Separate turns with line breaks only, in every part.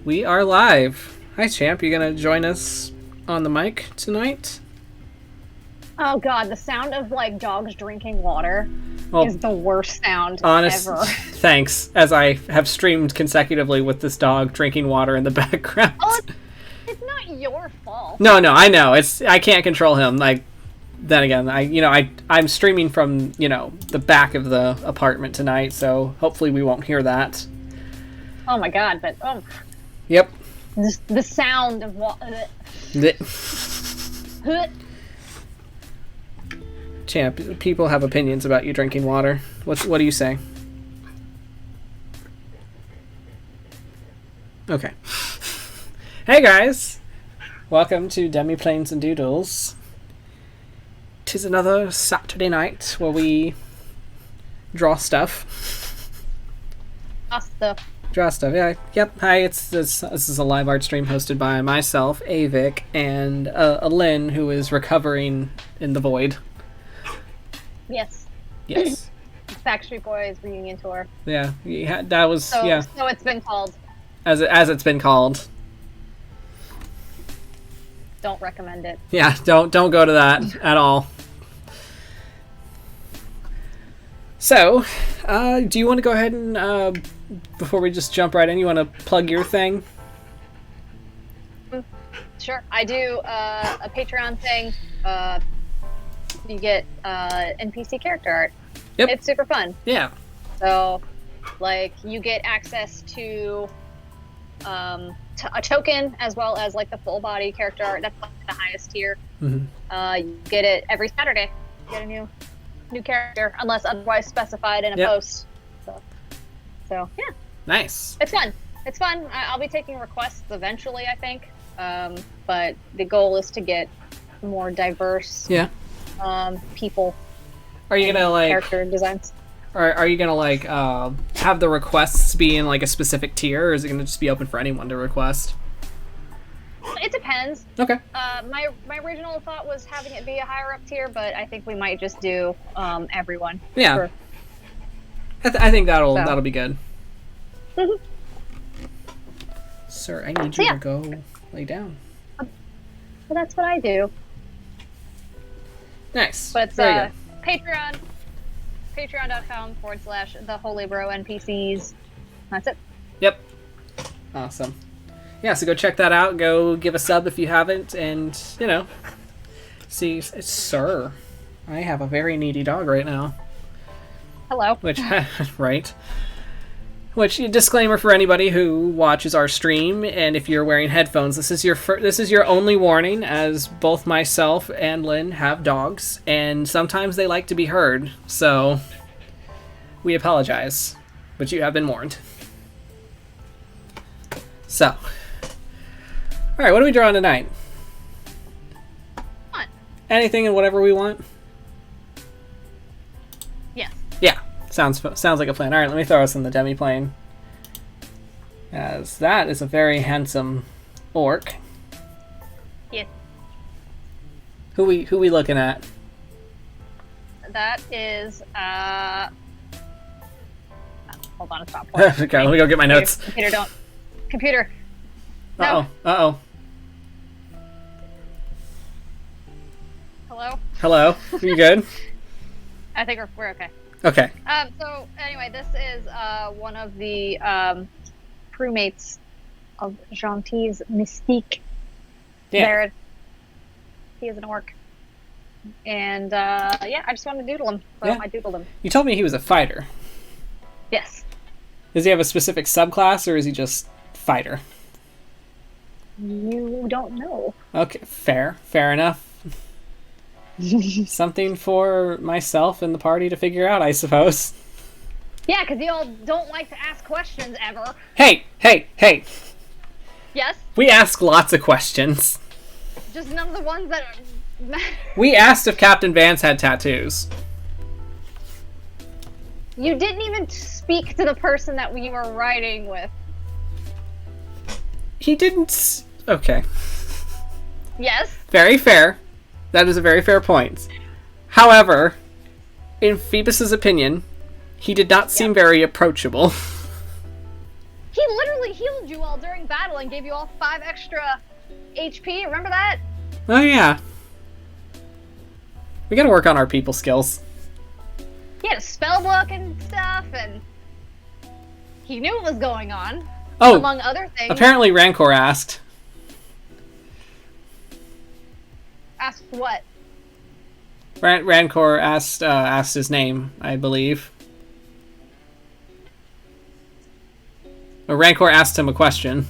We are live. Hi, Champ. You gonna join us on the mic tonight?
Oh god, the sound of like dogs drinking water is the worst sound ever.
Thanks, as I have streamed consecutively with this dog drinking water in the background.
Oh, it's not your fault.
No, I know. I can't control him. Like, then again, I'm streaming from, the back of the apartment tonight, so hopefully we won't hear that.
Oh my god, but
Yep.
The sound of water.
Champ, people have opinions about you drinking water. What do you say? Okay. Hey guys! Welcome to Demiplanes and Doodles. 'Tis another Saturday night where we draw stuff. Draw stuff, yeah. Yep. Hi, this is a live art stream hosted by myself, Avik, and Lynn, who is recovering in the void.
Yes. Backstreet Boys reunion tour.
Yeah, that was
so it's been called.
As it's been called.
Don't recommend it.
Yeah, don't go to that at all. So, do you want to go ahead and before we just jump right in, you want to plug your thing?
Sure, I do a Patreon thing. You get NPC character art.
Yep.
It's super fun.
Yeah.
So, like, you get access to a token as well as like the full body character art. That's like the highest tier.
Mm-hmm.
You get it every Saturday. You get a new character unless otherwise specified in a post. So yeah.
Nice.
It's fun. It's fun. I'll be taking requests eventually, I think. But the goal is to get more diverse. People.
Are you gonna like
character designs?
Are you gonna like have the requests be in like a specific tier, or is it gonna just be open for anyone to request?
It depends.
Okay.
My original thought was having it be a higher up tier, but I think we might just do everyone.
Yeah. I think that'll be good.
Mm-hmm.
Sir, I need you to go lay down.
Well, that's what I do.
Nice.
But it's Patreon. Patreon.com/theholybronpcs. That's it.
Yep. Awesome. Yeah, so go check that out. Go give a sub if you haven't, and see, sir, I have a very needy dog right now.
Hello.
Right. Which, disclaimer for anybody who watches our stream, and if you're wearing headphones, this is your only warning, as both myself and Lynn have dogs, and sometimes they like to be heard, so we apologize, but you have been warned. So, alright, what are we drawing tonight?
What?
Anything and whatever we want?
Yes.
Yeah. Sounds like a plan. All right, let me throw us in the demiplane. As that is a very handsome orc.
Yes.
Who we looking at?
That is hold on, stop.
Okay, let me go get my notes.
Computer.
No. Uh-oh. Hello? Are you good?
I think we're okay.
Okay.
So anyway, this is one of the crewmates of Gentil's Mystique.
Yeah.
There. He is an orc. And I just wanted to doodle him. So I doodled him.
You told me he was a fighter.
Yes.
Does he have a specific subclass, or is he just fighter?
You don't know.
Okay, fair enough. Something for myself and the party to figure out, I suppose.
Yeah, because you all don't like to ask questions ever.
Hey!
Yes?
We ask lots of questions.
Just none of the ones that matter.
We asked if Captain Vance had tattoos.
You didn't even speak to the person that we were riding with.
He didn't... Okay.
Yes?
Very fair. That is a very fair point. However, in Phoebus's opinion, he did not seem very approachable.
He literally actually healed you all during battle and gave you all 5 extra HP. Remember that?
Oh yeah. We gotta work on our people skills.
He had a spell book and stuff, and he knew what was going on.
Oh,
among other things.
Apparently Rancor asked.
Asked what?
Rancor asked his name, I believe. Or Rancor asked him a question,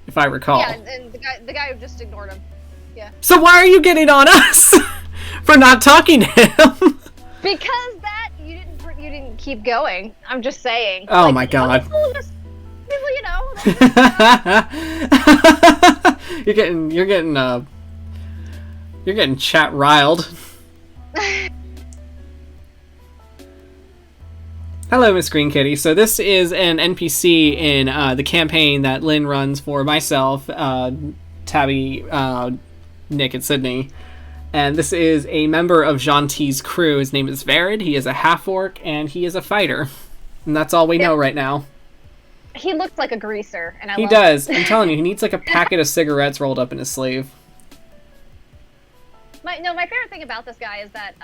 if I recall.
Yeah, and the guy who just ignored him. Yeah.
So why are you getting on us for not talking to him?
Because you didn't keep going. I'm just saying.
Oh
like,
my god.
People, you know.
You're getting chat riled. Hello, Miss Green Kitty. So this is an NPC in the campaign that Lynn runs for myself, Tabby, Nick, and Sydney. And this is a member of Jean-T's crew. His name is Varid. He is a half-orc, and he is a fighter. And that's all we know right now.
He looks like a greaser, and
He does. I'm telling you, he needs like a packet of cigarettes rolled up in his sleeve.
My favorite thing about this guy is that,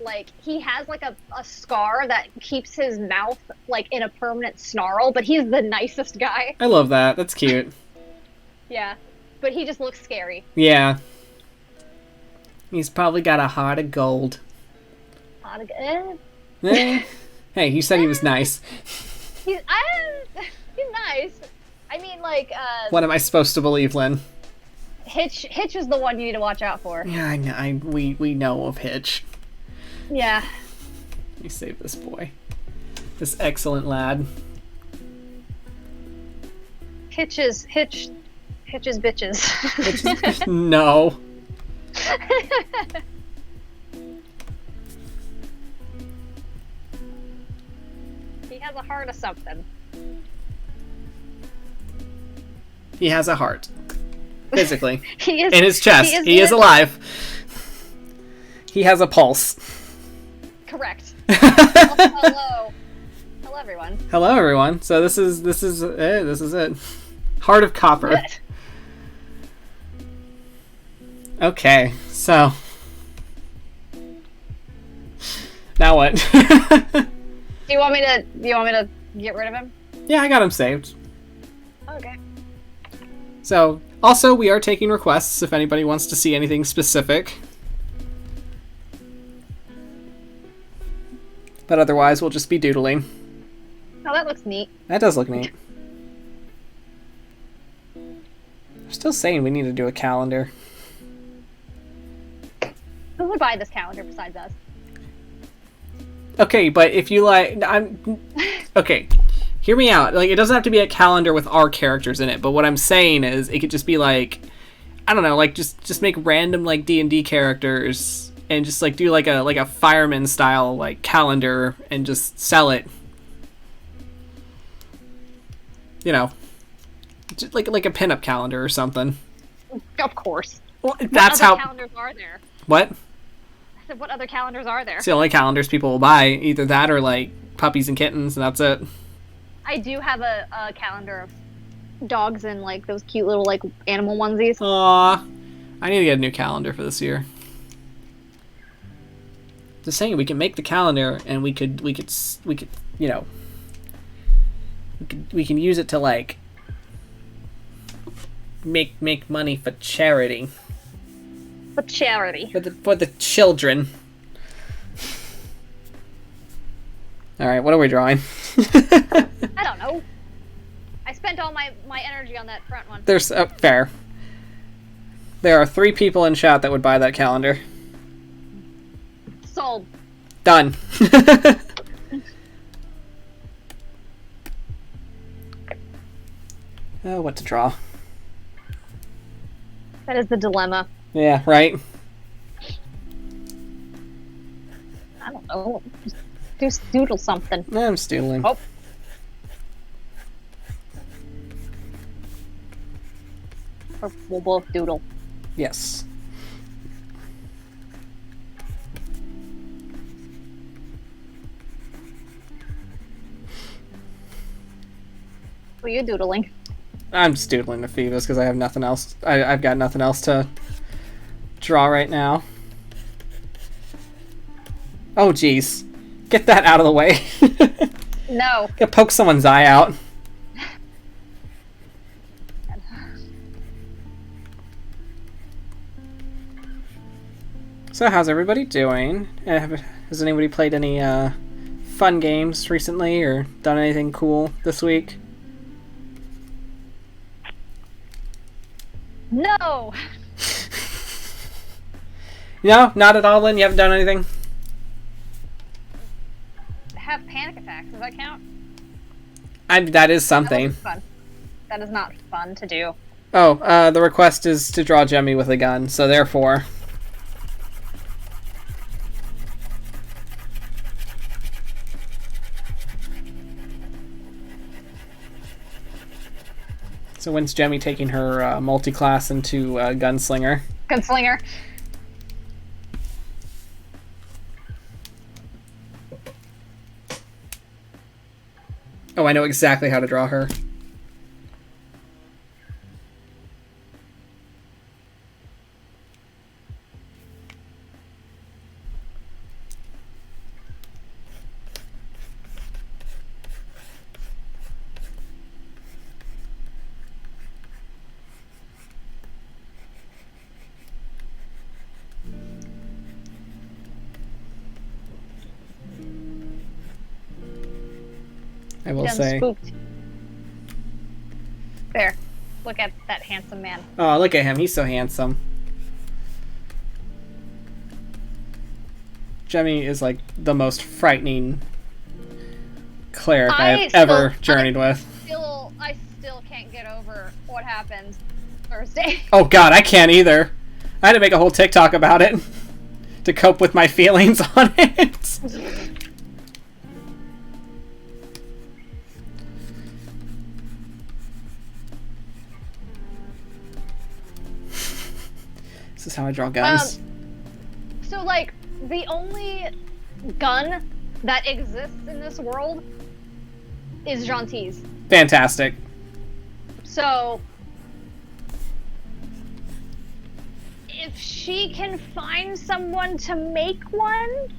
like, he has, like, a scar that keeps his mouth, like, in a permanent snarl, but he's the nicest guy.
I love that. That's cute.
Yeah. But he just looks scary.
Yeah. He's probably got a heart of gold. Hey, you said he was nice.
He's nice. I mean, like,
What am I supposed to believe, Lynn?
Hitch is the one you need to watch out for.
Yeah, I know. We know of Hitch.
Yeah.
Let me save this boy. This excellent lad.
Hitch's bitches.
No.
He has a heart of something.
He has a heart. Physically.
He is
in his chest. He is alive. He has a pulse.
Correct. Hello, everyone.
Hello, everyone. So this is it. Heart of copper. Okay, so now what?
Do you want me to get rid of him?
Yeah, I got him saved.
Okay.
So, also, we are taking requests if anybody wants to see anything specific. But otherwise, we'll just be doodling.
Oh, that looks neat.
That does look neat. I'm still saying we need to do a calendar.
Who would buy this calendar besides us?
Okay, but if you like... Okay, hear me out. Like, it doesn't have to be a calendar with our characters in it, but what I'm saying is it could just be like... I don't know, like, just make random, like, D&D characters and just, like, do, like a fireman-style, like, calendar and just sell it. You know. Just like a pinup calendar or something.
Of course.
Well, that's how...
What other calendars are there?
What?
I said, what other calendars are there?
It's the only calendars people will buy. Either that or, like, puppies and kittens, and that's it.
I do have a calendar of dogs and, like, those cute little, like, animal onesies.
Aww. I need to get a new calendar for this year. Just saying, we can make the calendar, and we could, you know... We can use it to, like... Make money for charity.
For charity.
For the children. Alright, what are we drawing?
I don't know. I spent all my energy on that front one.
There's... fair. There are 3 people in chat that would buy that calendar.
Sold.
Done. Oh, what to draw?
That is the dilemma.
Yeah, right?
I don't know. Just doodle something.
I'm doodling.
Oh. Or we'll both doodle.
Yes.
are you doodling?
I'm just doodling the Phoebus because I have nothing else. I've got nothing else to draw right now. Oh, jeez. Get that out of the way.
No.
Gotta poke someone's eye out. So how's everybody doing? Has anybody played any fun games recently or done anything cool this week?
No.
No, not at all, Lynn? You haven't done anything?
Have panic attacks. Does that count?
That is something.
That fun. That is not fun to do.
Oh, the request is to draw Jemmy with a gun, so therefore... So when's Jemmy taking her multi-class into Gunslinger?
Gunslinger.
Oh, I know exactly how to draw her. I will say.
Spooked. There. Look at that handsome man.
Oh, look at him. He's so handsome. Jemmy is like the most frightening cleric I have ever journeyed with.
I still can't get over what happened Thursday.
Oh god, I can't either. I had to make a whole TikTok about it to cope with my feelings on it. This is how I draw guns.
So, like, the only gun that exists in this world is Gentil's.
Fantastic.
So, if she can find someone to make one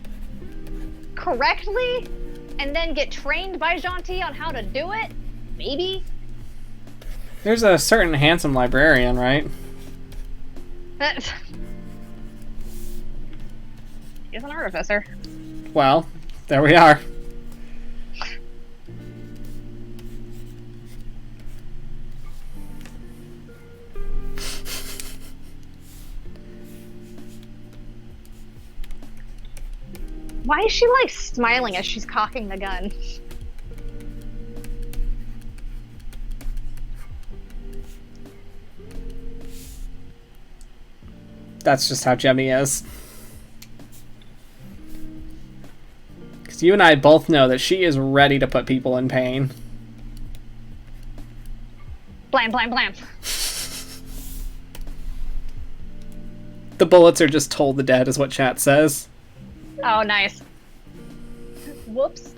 correctly, and then get trained by Gentil on how to do it, maybe?
There's a certain handsome librarian, right?
He's an artificer.
Well, there we are.
Why is she like smiling as she's cocking the gun?
That's just how Jemmy is. Because you and I both know that she is ready to put people in pain.
Blam, blam, blam.
The bullets are just told the dead, is what chat says.
Oh, nice. Whoops.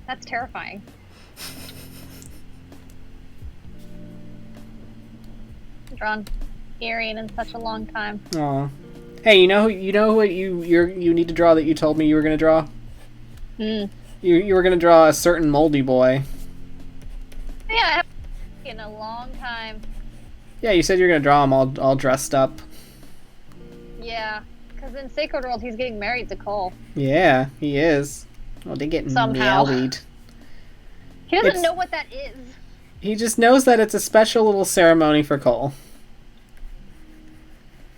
That's terrifying. Drawn Arian in such a long time.
Aw. Hey, you know what you need to draw that you told me you were gonna draw?
Hmm.
You were gonna draw a certain moldy boy.
Yeah, I haven't in a long time.
Yeah, you said you were gonna draw him all dressed up.
Yeah, because in Sacred World he's getting married to Cole.
Yeah, he is. Well, they get
Somehow.
married.
He doesn't know what that is.
He just knows that it's a special little ceremony for Cole.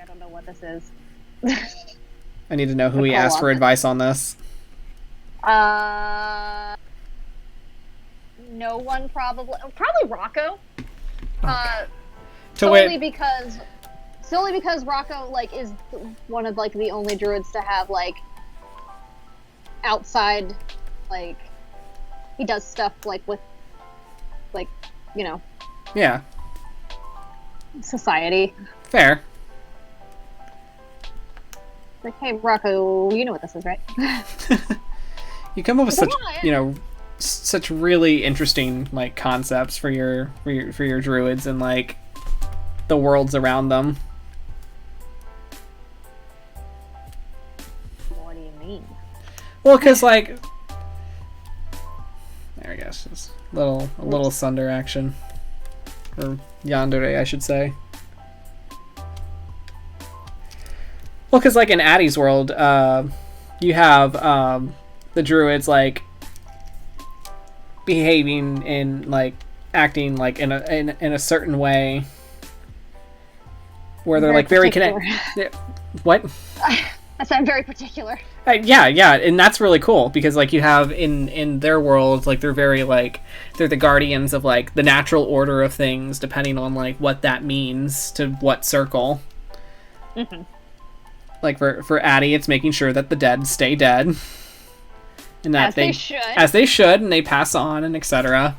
I don't know what this is.
I need to know who he asked for advice on this.
No one probably Rocco.
Okay.
Solely because Rocco like is one of like the only druids to have like outside, like he does stuff like with like, you know.
Yeah.
Society.
Fair.
Like, hey, Rocco, you know what this is, right?
You come up with such,
Yeah.
you know, such really interesting like concepts for your druids and like the worlds around them.
What do you mean?
Well, because like, there I guess just a little Sunder action, or Yandere, I should say. Well, because like in Addie's world, you have the druids like behaving in like acting like in a certain way, where they're like very connected. What?
I said I'm very particular.
Yeah, and that's really cool because like you have in their world like they're very like they're the guardians of like the natural order of things depending on like what that means to what circle.
Mm-hmm.
Like for Addie, it's making sure that the dead stay dead, and that as they should, and they pass on and etc.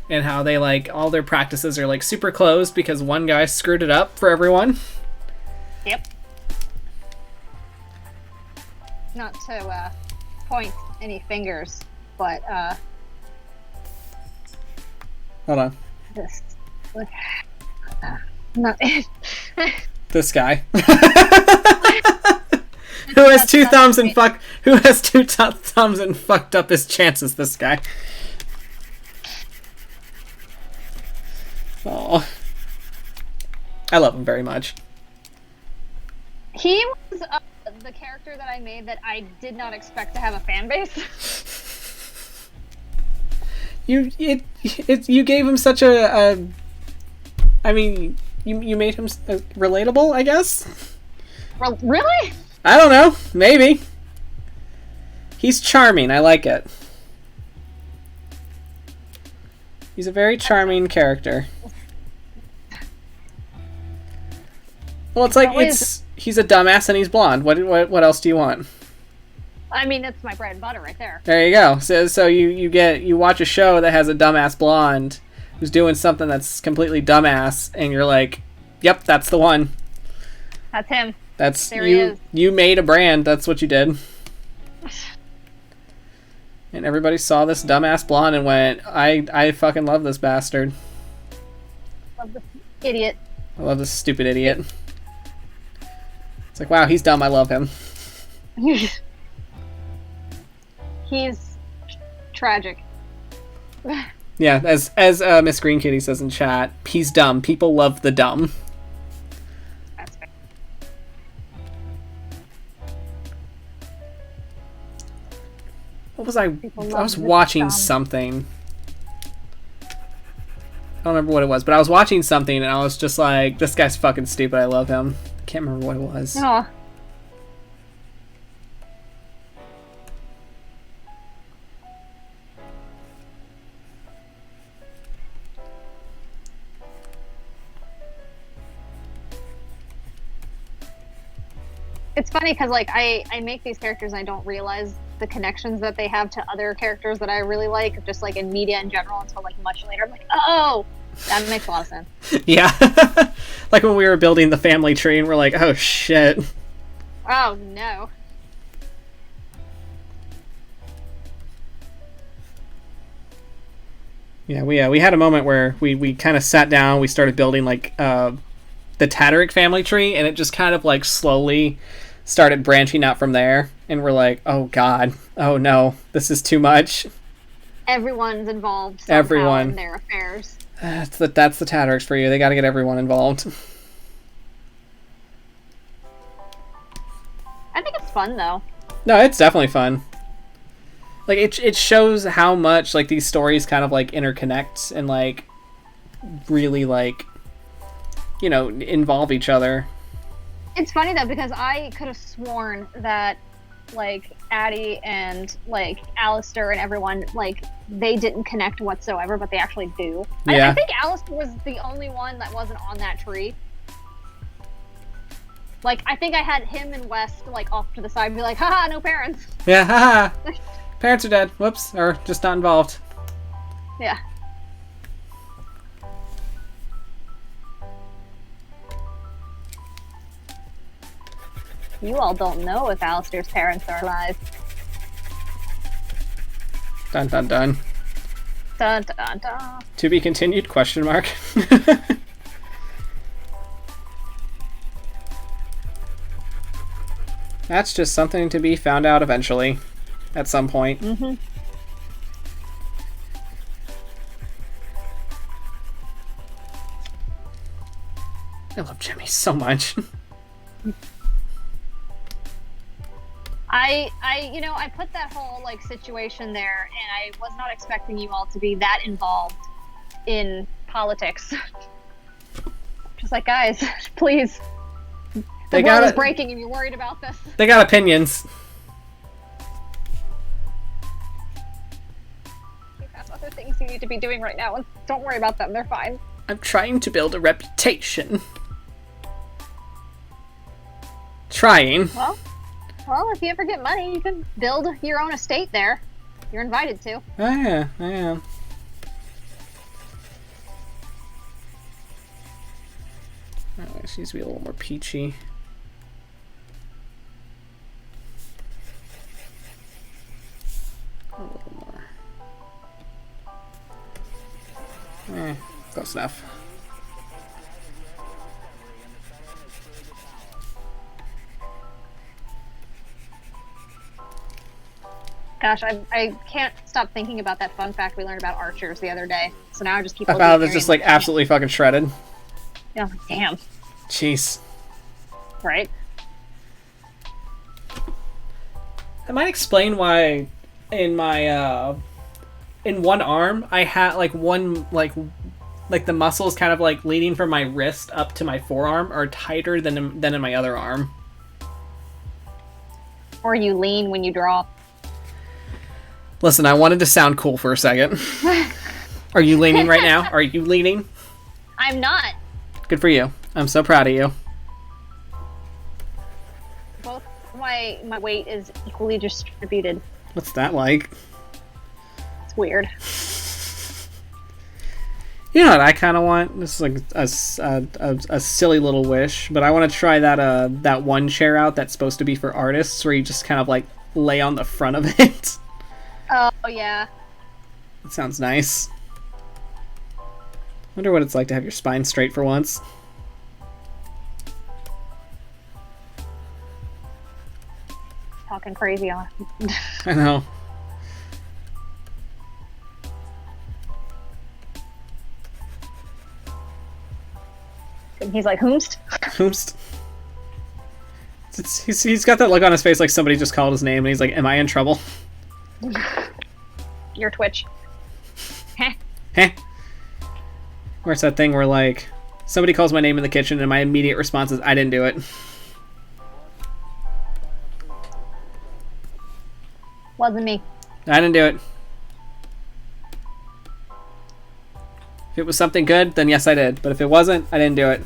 And how they like all their practices are like super closed because one guy screwed it up for everyone.
Yep. Not to point any fingers, but
hold on.
This, not it.
This guy. Who has two thumbs and thumbs and fucked up his chances, this guy. Oh, I love him very much.
He was the character that I made that I did not expect to have a fan base.
You gave him such a I mean, you made him relatable, I guess.
Really?
I don't know. Maybe. He's charming. I like it. He's a very charming character. Well, it's like he's a dumbass and he's blonde. What else do you want?
I mean, it's my bread and butter right there.
There you go. So you watch a show that has a dumbass blonde who's doing something that's completely dumbass, and you're like, "Yep, that's the one."
That's him.
That's
there he is.
You made a brand. That's what you did. And everybody saw this dumbass blonde and went, I fucking love this bastard.
Love this idiot.
I love this stupid idiot. It's like, wow, he's dumb. I love him.
He's tragic.
Yeah, as Miss Green Kitty says in chat, he's dumb. People love the dumb.
That's fair.
What was I was watching something. I don't remember what it was, but I was watching something and I was just like, this guy's fucking stupid. I love him. I can't remember what it was.
Oh. It's funny because like I make these characters and I don't realize the connections that they have to other characters that I really like, just like in media in general, until like much later. I'm like, oh, that makes a lot of sense.
Yeah. Like when we were building the family tree and we're like, oh shit.
Oh no.
Yeah, we had a moment where we kind of sat down, we started building like the Tatterick family tree, and it just kind of like slowly started branching out from there, and we're like, oh god, oh no, this is too much.
Everyone's involved somehow in their affairs.
That's the Tattericks for you. They got to get everyone involved.
I think it's fun though.
No, it's definitely fun. Like it shows how much like these stories kind of like interconnect and like really like, you know, involve each other.
It's funny though because I could have sworn that like Addie and like Alistair and everyone, like they didn't connect whatsoever, but they actually do.
Yeah.
I think Alistair was the only one that wasn't on that tree. Like I think I had him and West like off to the side and be like, haha, no parents.
Yeah, haha. Parents are dead. Whoops. Or just not involved.
Yeah. You all don't know if Alistair's parents are alive.
Dun dun dun.
Dun, dun, dun.
To be continued, question mark. That's just something to be found out eventually. At some point.
Mm-hmm.
I love Jimmy so much.
I put that whole like situation there, and I was not expecting you all to be that involved in politics. Just like, guys, please. The world is breaking, and you're worried about this.
They got opinions.
You have other things you need to be doing right now, and don't worry about them. They're fine.
I'm trying to build a reputation. Trying.
Well, if you ever get money, you can build your own estate there. You're invited to.
Oh, yeah, I am. Oh, she needs to be a little more peachy. A little more. Close enough.
Gosh, I can't stop thinking about that fun fact we learned about archers the other day. So now I just keep.
Wow, that's just like absolutely fucking shredded.
Yeah, I'm like, damn.
Jeez.
Right.
That might explain why in my in one arm I had like one like the muscles kind of like leading from my wrist up to my forearm are tighter than in my other arm.
Or you lean when you draw.
Listen, I wanted to sound cool for a second. Are you leaning right now? Are you leaning?
I'm not.
Good for you. I'm so proud of you.
Both my weight is equally distributed.
What's that like?
It's weird.
You know what I kind of want? This is like a silly little wish, but I want to try that one chair out that's supposed to be for artists, where you just kind of like lay on the front of it.
Oh, yeah.
That sounds nice. Wonder what it's like to have your spine straight for once.
Talking crazy on.
I know.
And he's like, whomst?
Whomst. He's got that look on his face like somebody just called his name and he's like, am I in trouble?
Your Twitch. Heh.
Heh. Where it's that thing where like somebody calls my name in the kitchen and my immediate response is I didn't do it.
Wasn't me.
I didn't do it. If it was something good, then yes I did. But if it wasn't, I didn't do it.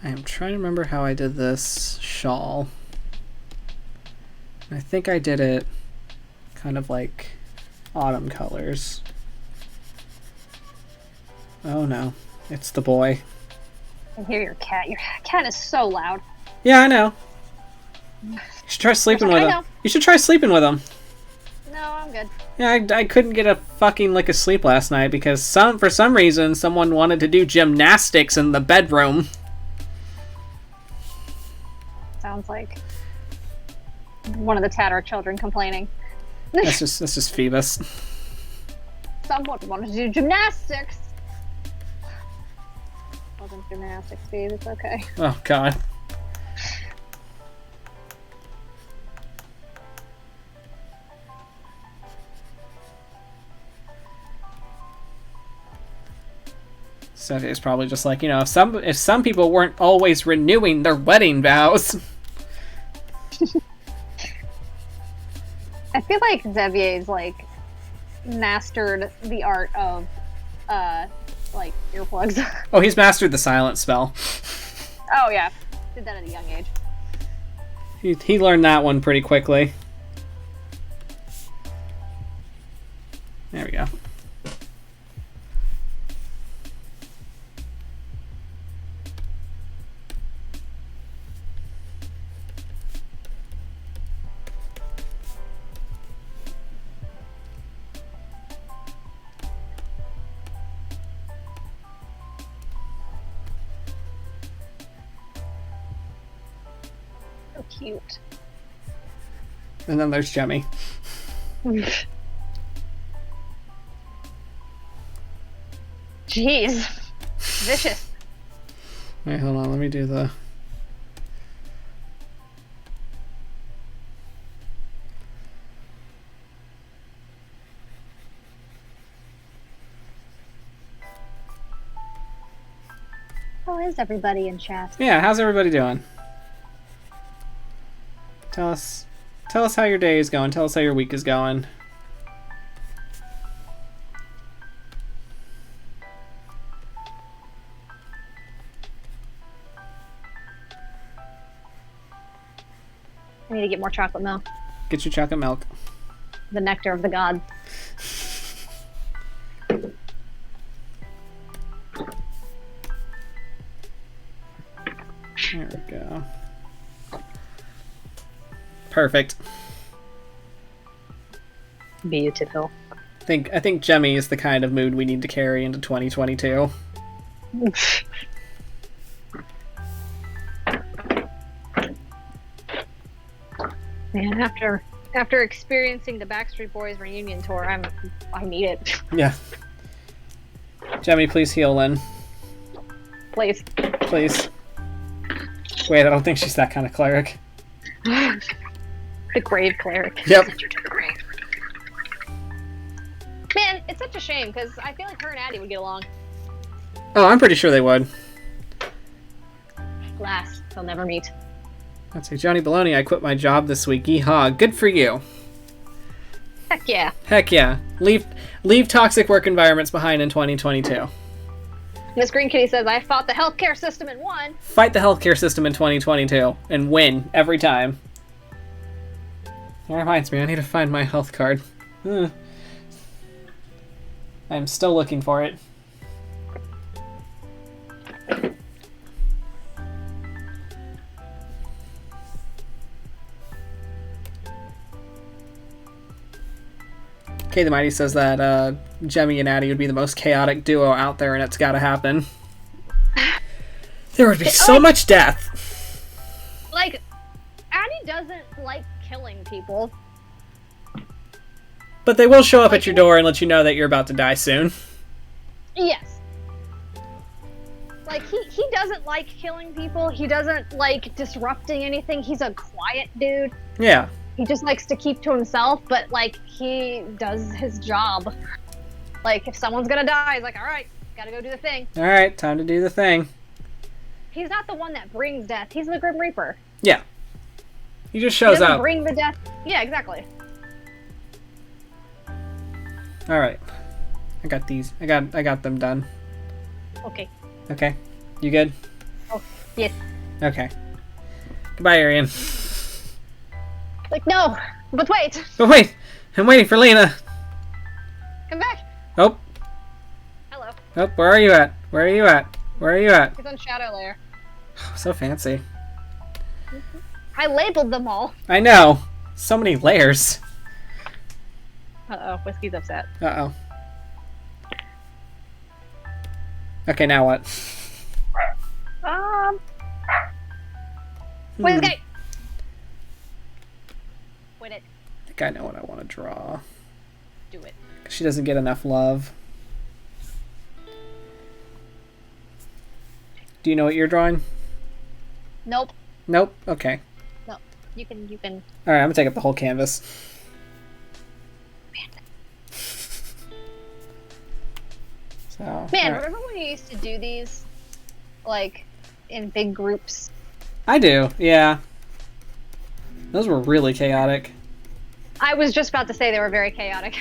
I am trying to remember how I did this shawl. I think I did it kind of like autumn colors. Oh no, it's the boy.
I hear your cat. Your cat is so loud.
Yeah, I know. You should try sleeping with him. You should try sleeping with him.
No, I'm good.
Yeah, I couldn't get a fucking lick of sleep last night because for some reason someone wanted to do gymnastics in the bedroom.
Sounds like one of the Tatter children complaining.
That's just Phoebus.
Someone wanted to do gymnastics. Wasn't gymnastics, Steve. It's okay.
Oh god. So it's probably just like, you know, if some people weren't always renewing their wedding vows.
I feel like Xavier's like mastered the art of like earplugs.
Oh, he's mastered the silent spell.
Oh yeah, did that at a young age.
He learned that one pretty quickly. There we go.
So cute.
And then there's Jemmy.
Jeez. Vicious.
Wait, hold on. Let me do the...
How is everybody in chat?
Yeah, how's everybody doing? Tell us how your day is going. Tell us how your week is going.
I need to get more chocolate milk.
Get your chocolate milk.
The nectar of the gods.
There we go. Perfect.
Beautiful.
I think Jemmy is the kind of mood we need to carry into 2022.
Man, after experiencing the Backstreet Boys reunion tour, I need it.
Yeah. Jemmy, please heal Lynn.
Please.
Please. Wait, I don't think she's that kind of cleric.
The grave cleric.
Yep.
Man, it's such a shame because I feel like her and Addie would get along.
Oh, I'm pretty sure they would.
Alas, they'll never meet.
Let's see, Johnny Baloney, I quit my job this week. Yeehaw. Good for you.
Heck yeah.
Heck yeah. Leave toxic work environments behind in 2022.
Miss Green Kitty says, I fought the healthcare system and won.
Fight the healthcare system in 2022 and win every time. That reminds me, I need to find my health card. I'm still looking for it. Kay the Mighty says that Jemmy and Addie would be the most chaotic duo out there, and it's gotta happen. There would be so much death.
Like, Addie doesn't like killing people.
But they will show up at your door and let you know that you're about to die soon.
Yes. Like, he doesn't like killing people. He doesn't like disrupting anything. He's a quiet dude.
Yeah.
He just likes to keep to himself, but, like, he does his job. Like, if someone's gonna die, he's like, alright, gotta go do the thing.
Alright, time to do the thing.
He's not the one that brings death. He's the Grim Reaper.
Yeah. He just
He
shows
doesn't
up.
bring the death. Yeah, exactly.
Alright. I got these. I got them done.
Okay.
Okay. You good?
Oh, yes.
Okay. Goodbye, Arian.
Like, no, but wait.
But wait! I'm waiting for Lena!
Come back.
Oh.
Hello.
Oh, where are you at? Where are you at? Where are you at?
He's on Shadow Lair.
So fancy.
I labeled them all.
I know. So many layers.
Uh-oh, Whiskey's upset.
Uh-oh. Okay, now what?
Whiskey! Win it.
I think I know what I want to draw.
Do it.
She doesn't get enough love. Do you know what you're drawing?
Nope.
Nope? Okay.
No. You can...
Alright, I'm gonna take up the whole canvas. So,
Man,
alright.
remember when you used to do these? Like, in big groups?
I do, yeah. Those were really chaotic.
I was just about to say they were very chaotic.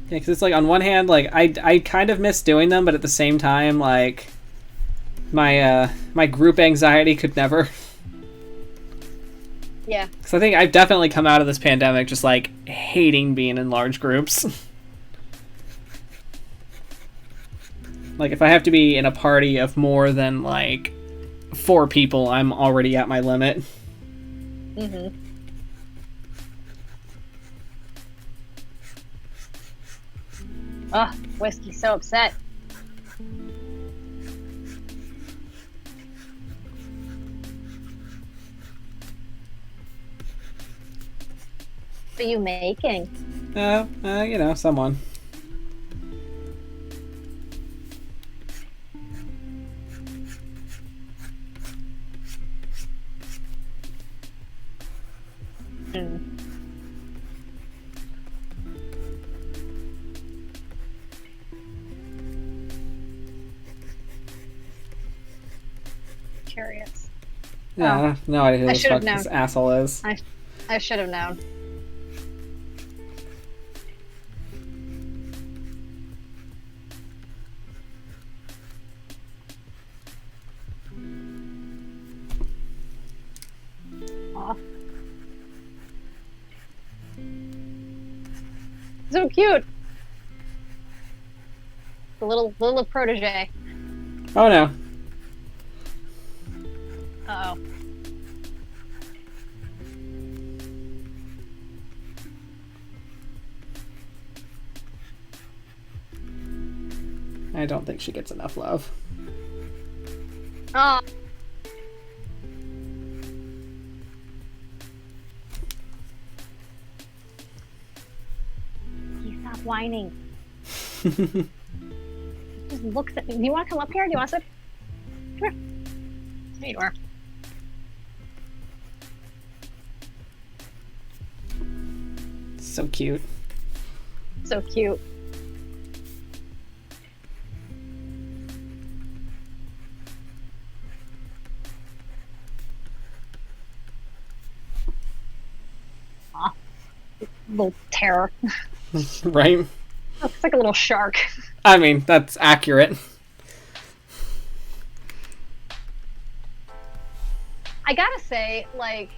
Yeah, because it's like, on one hand, like, I kind of miss doing them, but at the same time, like, My group anxiety could never.
Yeah.
Because I think I've definitely come out of this pandemic just like hating being in large groups. Like if I have to be in a party of more than like 4 people, I'm already at my limit.
Mm-hmm. Ugh, Whiskey's so upset. What are you making?
Someone.
Curious.
Yeah, no idea who
I
the
should have
fuck
known.
this asshole is.
I should have known. Aw. So cute. The little protege.
Oh no.
Uh-oh.
I don't think she gets enough love.
Oh. You stop whining. Just looks at me. Do you want to come up here? Do you want to sit? Come here. There you are.
So cute.
So cute. Aw. Little terror.
Right?
Looks like a little shark.
I mean, that's accurate.
I gotta say, like,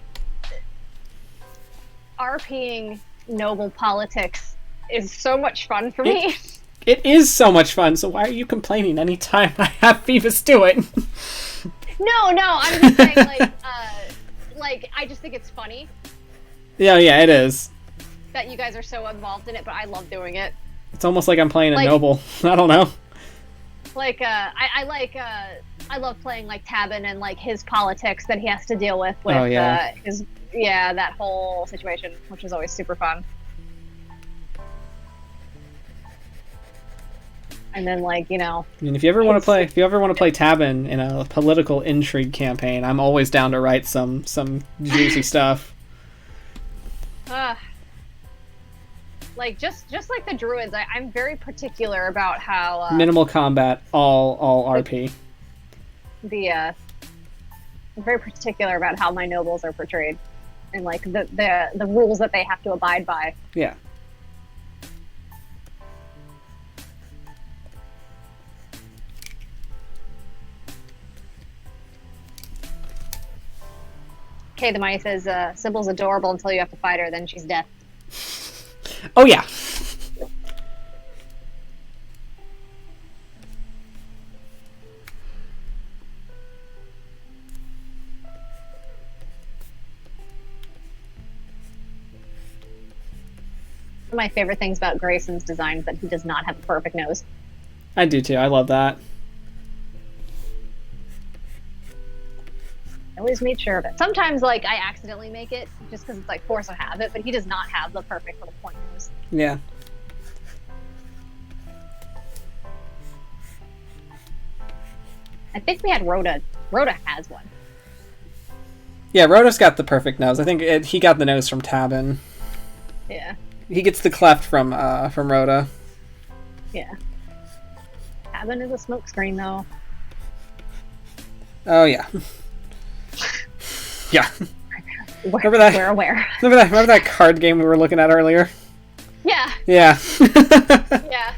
RPing noble politics is so much fun for me.
It is so much fun, so why are you complaining anytime I have Phoebus do it?
No, I'm just saying, like, I just think it's funny
Yeah, it is.
that you guys are so involved in it, but I love doing it.
It's almost like I'm playing a
Like-
noble. I don't know.
Like, I love playing, like, Tabin and, like, his politics that he has to deal with
Oh, yeah.
that whole situation, which is always super fun. And then, like, you know...
I mean, if you ever want to play Tabin in a political intrigue campaign, I'm always down to write some juicy stuff.
Like, just like the druids, I'm very particular about how...
Minimal combat, all RP.
I'm very particular about how my nobles are portrayed. And, like, the rules that they have to abide by.
Yeah.
Okay, the Mighty says, Sybil's adorable until you have to fight her, then she's death.
Oh, yeah.
One of my favorite things about Grayson's design is that he does not have a perfect nose.
I do, too. I love that.
I always made sure of it. Sometimes, like, I accidentally make it just because it's, like, forced to have it, but he does not have the perfect little point nose.
Yeah.
I think we had Rhoda. Rhoda has one.
Yeah, Rhoda's got the perfect nose. I think he got the nose from Tabin.
Yeah.
He gets the cleft from Rhoda.
Yeah. Tabin is a smokescreen, though.
Oh, yeah. Yeah. Remember that?
We're aware.
Remember that card game we were looking at earlier?
Yeah.
Yeah.
Yeah.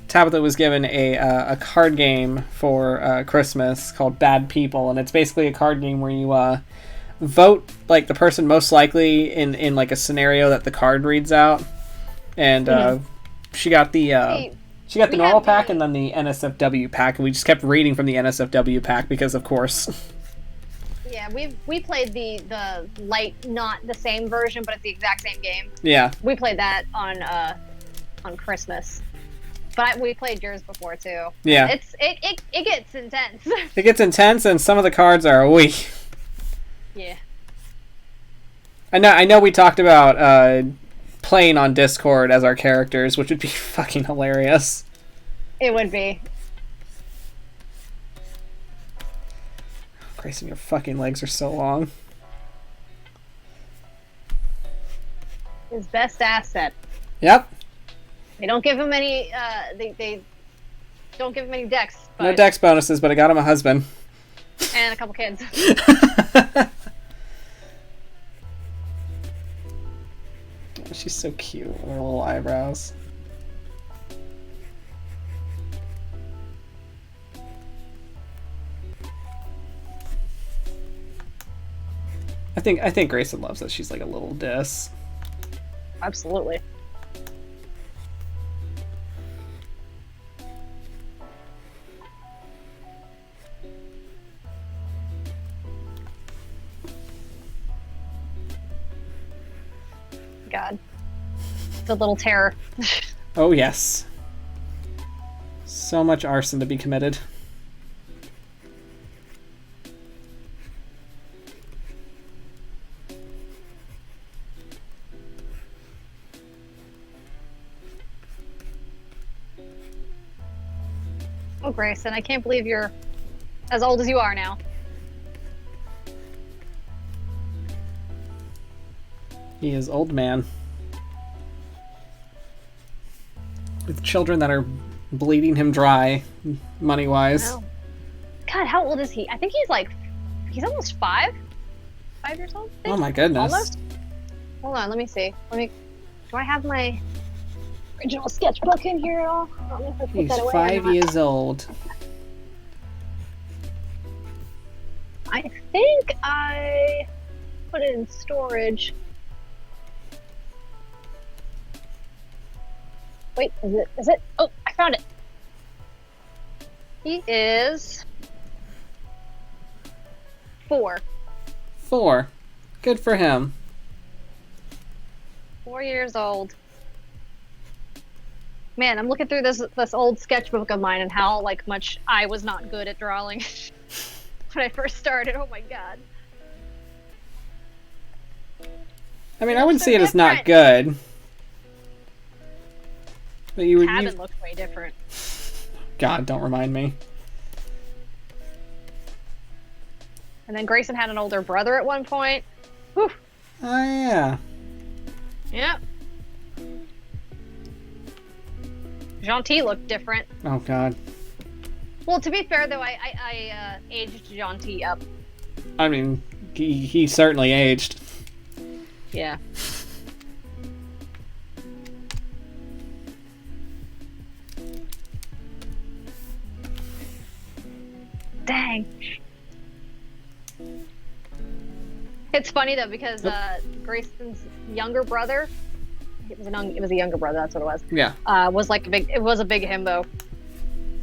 Tabitha was given a card game for Christmas called Bad People, and it's basically a card game where you vote like the person most likely in like a scenario that the card reads out, and she got the normal pack and then the NSFW pack, and we just kept reading from the NSFW pack because of course.
Yeah, we played the light, not the same version, but it's the exact same game.
Yeah.
We played that on Christmas, but we played yours before too.
Yeah.
It gets intense.
It gets intense, and some of the cards are weak.
Yeah.
I know. We talked about playing on Discord as our characters, which would be fucking hilarious.
It would be.
Grayson, your fucking legs are so long.
His best asset.
Yep.
They don't give him any. They don't give him any dex. But...
No dex bonuses, but I got him a husband.
And a couple kids.
She's so cute with her little eyebrows. I think Grayson loves that she's like a little diss.
Absolutely. God. The little terror.
Oh yes. So much arson to be committed.
Oh, Grayson, I can't believe you're as old as you are now.
He is old man. With children that are bleeding him dry, money-wise.
Wow. God, how old is he? I think he's almost 5? 5 years old?
Oh my goodness.
Almost? Hold on, let me see. Do I have my original sketchbook in here at all? I don't know if I put
He's
that away
5 years old.
I think I put it in storage. Wait, is it? Oh, I found it. He is 4.
4. Good for him.
4 years old. Man, I'm looking through this old sketchbook of mine and how much I was not good at drawing when I first started. Oh my god.
I mean, I wouldn't see it as not good. But you would.
Cabin looked way different.
God, don't remind me.
And then Grayson had an older brother at one point. Whew.
Oh yeah.
Yep. Gentil looked different.
Oh god.
Well, to be fair though, I aged Gentil up.
I mean, he certainly aged.
Yeah. Dang. It's funny though because Grayson's younger brother, it was a younger brother. That's what it was.
Yeah.
Was a big himbo.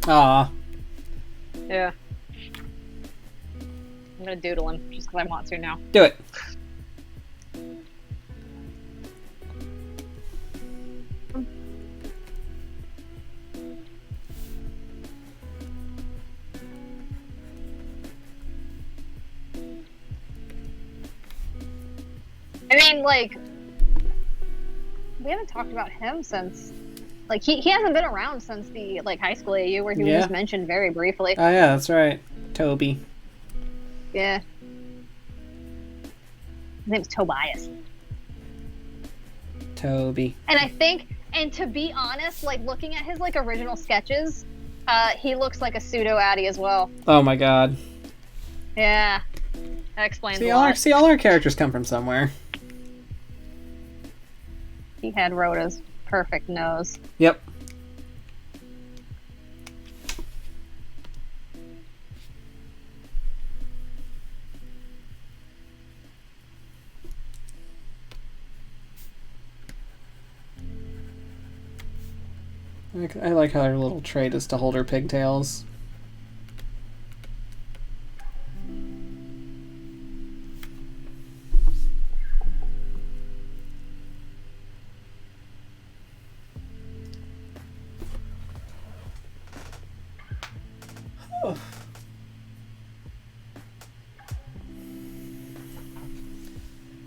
Aw.
Yeah. I'm gonna doodle him just because I want to now.
Do it.
I mean, we haven't talked about him since, he hasn't been around since the, high school AU where he was just mentioned very briefly.
Oh, yeah, that's right. Toby.
Yeah. His name's Tobias.
Toby.
And to be honest, looking at his, original sketches, he looks like a pseudo-Addy as well.
Oh, my God.
Yeah. That explains a lot.
See, all our characters come from somewhere.
He had Rhoda's. perfect nose.
Yep. I like how her little trait is to hold her pigtails. Oh.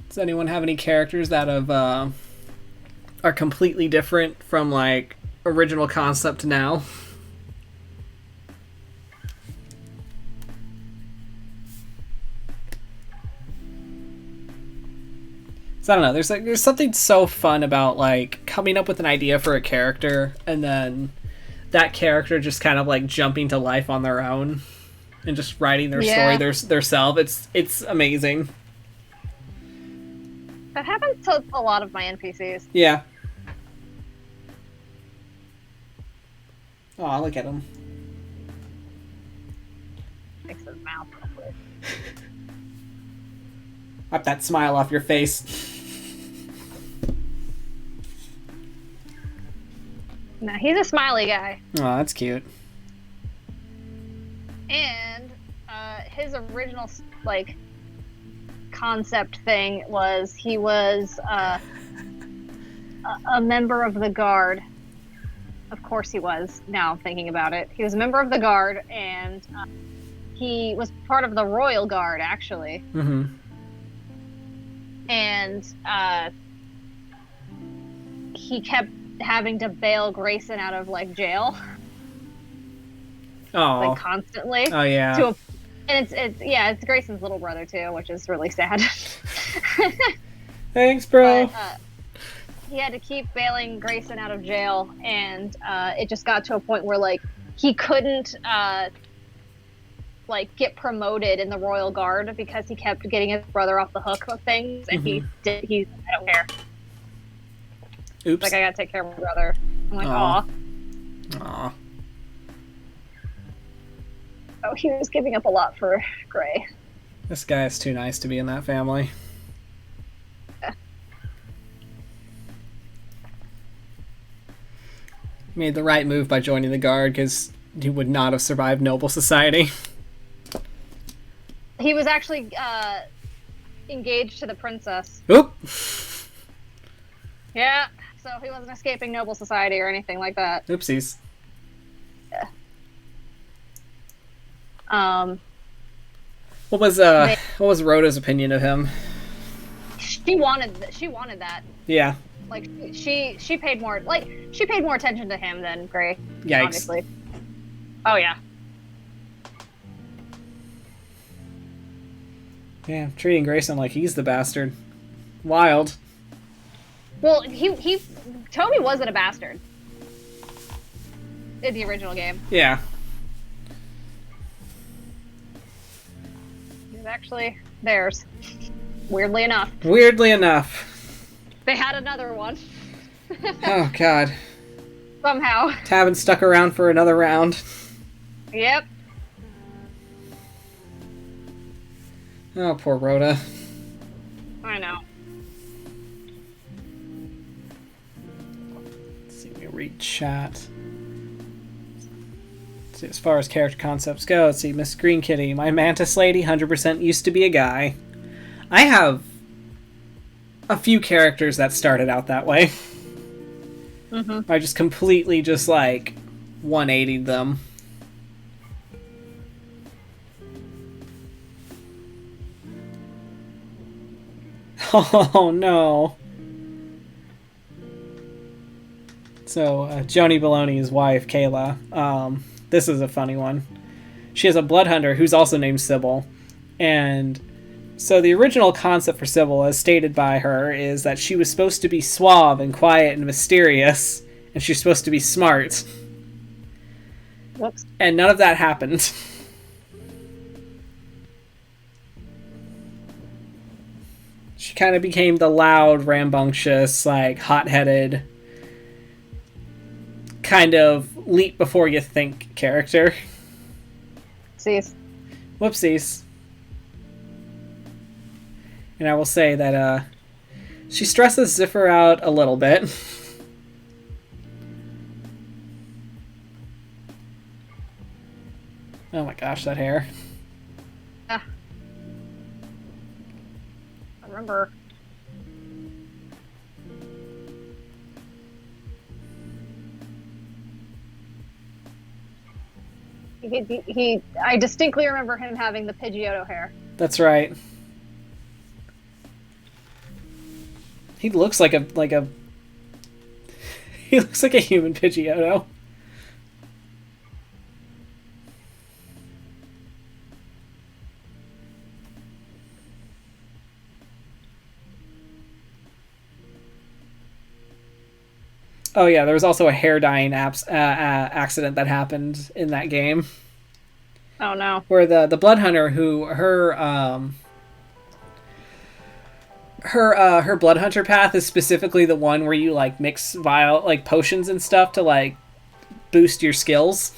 Does anyone have any characters that have are completely different from like original concept to now? So I don't know. There's something so fun about like coming up with an idea for a character and then that character just kind of like jumping to life on their own and just writing their story their self. It's amazing.
That happens to a lot of my NPCs.
Yeah. Oh, look at him.
Fix his mouth real quick.
Wipe that smile off your face.
No, he's a smiley guy.
Oh, that's cute.
And his original like concept thing was he was a member of the guard. Of course he was. Now I'm thinking about it. He was a member of the guard, and he was part of the royal guard, actually.
Mm-hmm.
And he kept having to bail Grayson out of like jail.
Oh.
Like constantly.
Oh yeah.
And it's Grayson's little brother too, which is really sad.
Thanks, bro.
But, he had to keep bailing Grayson out of jail, and it just got to a point where like he couldn't like get promoted in the royal guard because he kept getting his brother off the hook of things, and I don't care.
Oops.
Like, I gotta take care of my brother. I'm like, aw.
Aw.
Oh, he was giving up a lot for Gray.
This guy is too nice to be in that family.
Yeah.
Made the right move by joining the guard, because he would not have survived noble society.
He was actually engaged to the princess.
Oop!
Yeah, so he wasn't escaping noble society or anything like that.
Oopsies.
Yeah.
What was Rhoda's opinion of him?
She wanted that.
Yeah.
Like she paid more attention to him than Gray.
Yikes.
Obviously. Oh yeah.
Yeah, treating Grayson like he's the bastard. Wild.
Well, Toby wasn't a bastard in the original game.
Yeah.
He was actually theirs. Weirdly enough. They had another one.
Oh, God.
Somehow.
Tavin stuck around for another round.
Yep.
Oh, poor Rhoda.
I know.
Let's see, let me read chat. Let's see, as far as character concepts go, let's see, Miss Green Kitty. My Mantis Lady 100% used to be a guy. I have a few characters that started out that way.
Mm-hmm.
I just completely just, like, 180'd them. Oh, no. So, Joni Baloney's wife, Kayla, this is a funny one. She has a blood hunter who's also named Sybil. And so the original concept for Sybil, as stated by her, is that she was supposed to be suave and quiet and mysterious, and she's supposed to be smart.
Whoops.
And none of that happened. She kind of became the loud, rambunctious, like, hot-headed, kind of leap before you think character.
Sees.
Whoopsies. And I will say that she stresses Ziffer out a little bit. Oh my gosh, that hair.
I remember. I distinctly remember him having the Pidgeotto hair.
That's right. He looks like a he looks like a human Pidgeotto. Oh yeah, there was also a hair dyeing accident that happened in that game.
Oh no.
Where the blood hunter who her blood hunter path is specifically the one where you like mix like potions and stuff to like boost your skills.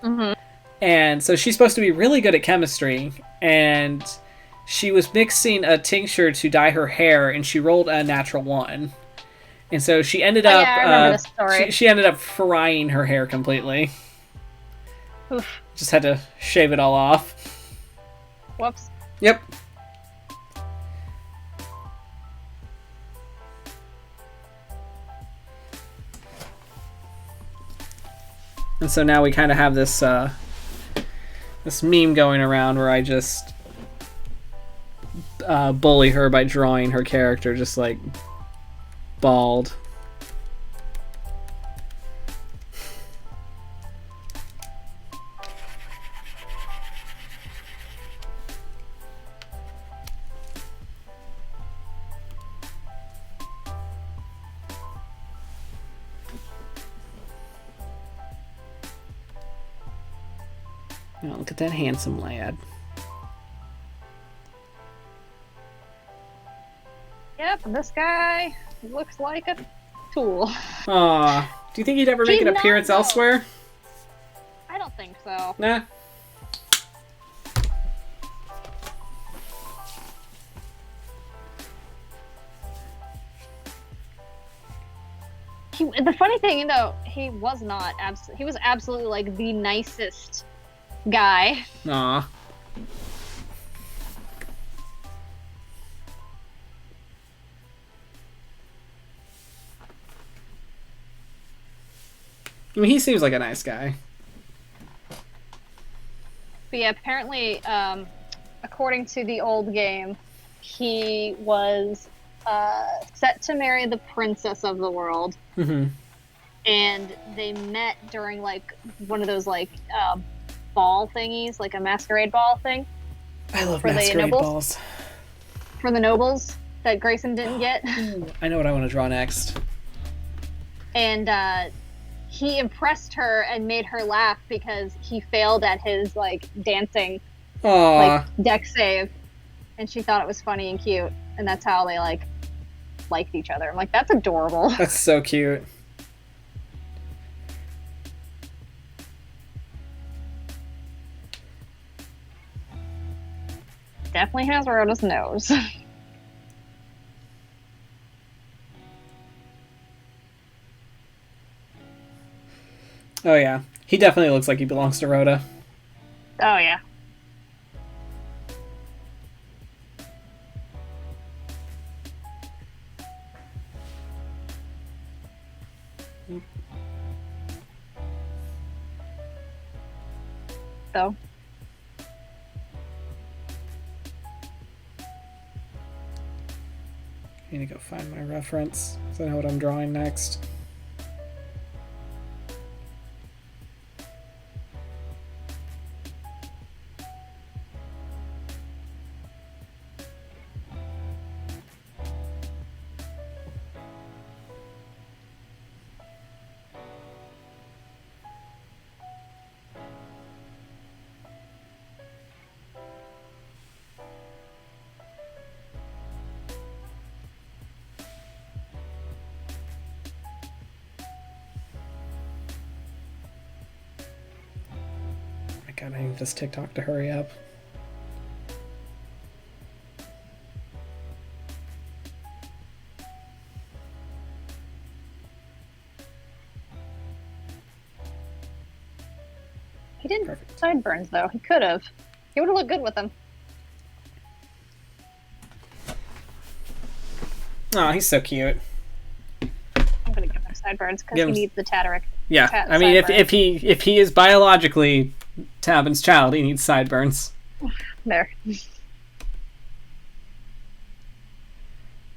Mm-hmm.
And so she's supposed to be really good at chemistry, and she was mixing a tincture to dye her hair, and she rolled a natural 1. And so she ended up
I remember this story.
She ended up frying her hair completely.
Oof.
Just had to shave it all off.
Whoops.
Yep. And so now we kind of have this this meme going around where I just bully her by drawing her character just like bald. Oh, look at that handsome lad.
Yep, this guy looks like a tool.
Aw. Do you think he'd ever make an appearance elsewhere?
I don't think so.
Nah.
The funny thing, though, he was not he was absolutely like the nicest guy.
Aw. I mean, he seems like a nice guy.
But yeah, apparently, according to the old game, he was set to marry the princess of the world.
Mm-hmm.
And they met during like one of those like ball thingies, like a masquerade ball thing.
I love masquerade balls.
For the nobles that Grayson didn't get.
I know what I want to draw next.
And he impressed her and made her laugh because he failed at his like dancing like deck save, and she thought it was funny and cute, and that's how they like liked each other. I'm like, that's adorable.
That's so cute.
Definitely has Rhoda's nose.
Oh yeah, he definitely looks like he belongs to Rhoda.
Oh yeah. So.
I need to go find my reference so I know what I'm drawing next. God, I need this TikTok to hurry up.
He didn't have sideburns, though. He could have. He would have looked good with them.
Oh, he's so cute.
I'm gonna give him sideburns because he needs the Tatterick.
Yeah, I mean, if he is biologically Tabin's child, he needs sideburns.
There.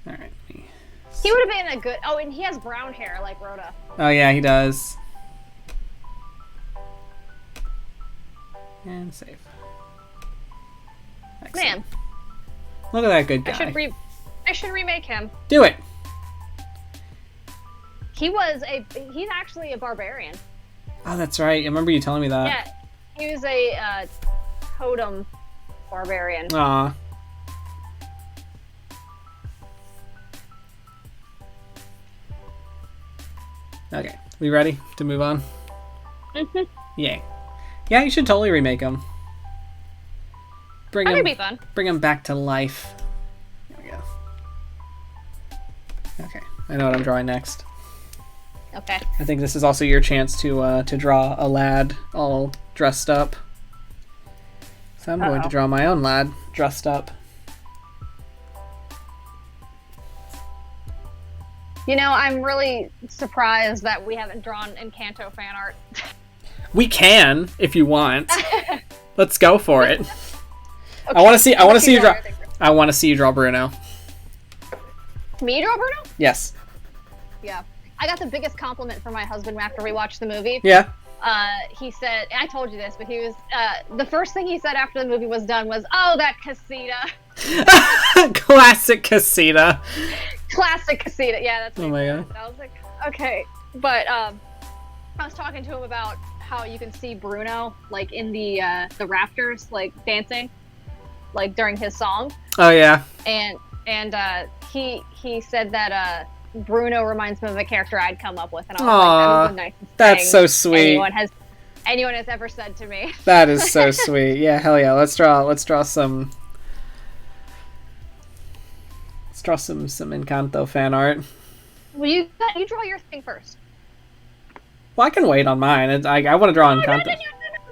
All right.
He would have been a good. Oh, and he has brown hair like Rhoda.
Oh yeah, he does. And save. Excellent.
Man,
look at that good guy.
I should remake him.
Do it.
He's actually a barbarian.
Oh, that's right. I remember you telling me that.
Yeah, he was a totem barbarian.
Aw. Okay, we ready to move on?
Mhm.
Yay. Yeah, you should totally remake him.
That'd be fun.
Bring him back to life. There we go. Okay, I know what I'm drawing next.
Okay.
I think this is also your chance to draw a lad all dressed up. So I'm going to draw my own lad dressed up.
You know, I'm really surprised that we haven't drawn Encanto fan art.
We can, if you want. Let's go for it.
Okay.
I want to see you draw. I want to see you draw Bruno.
Me draw Bruno?
Yes.
Yeah. I got the biggest compliment from my husband after we watched the movie.
Yeah.
He said, I told you this, but he was, the first thing he said after the movie was done was, "Oh, that casita."
Classic casita.
Classic casita. Yeah, that's what
Oh my god.
I was like, okay. But, I was talking to him about how you can see Bruno, like, in the rafters, like, dancing, like, during his song.
Oh, yeah.
And he said that, Bruno reminds me of a character I'd come up with, and I was like, that is the nicest
that's
thing
so sweet.
anyone has ever said to me.
That is so sweet. Yeah, hell yeah. Let's draw some Encanto fan art.
Well, you draw your thing first.
Well, I can wait on mine. I want to draw Encanto.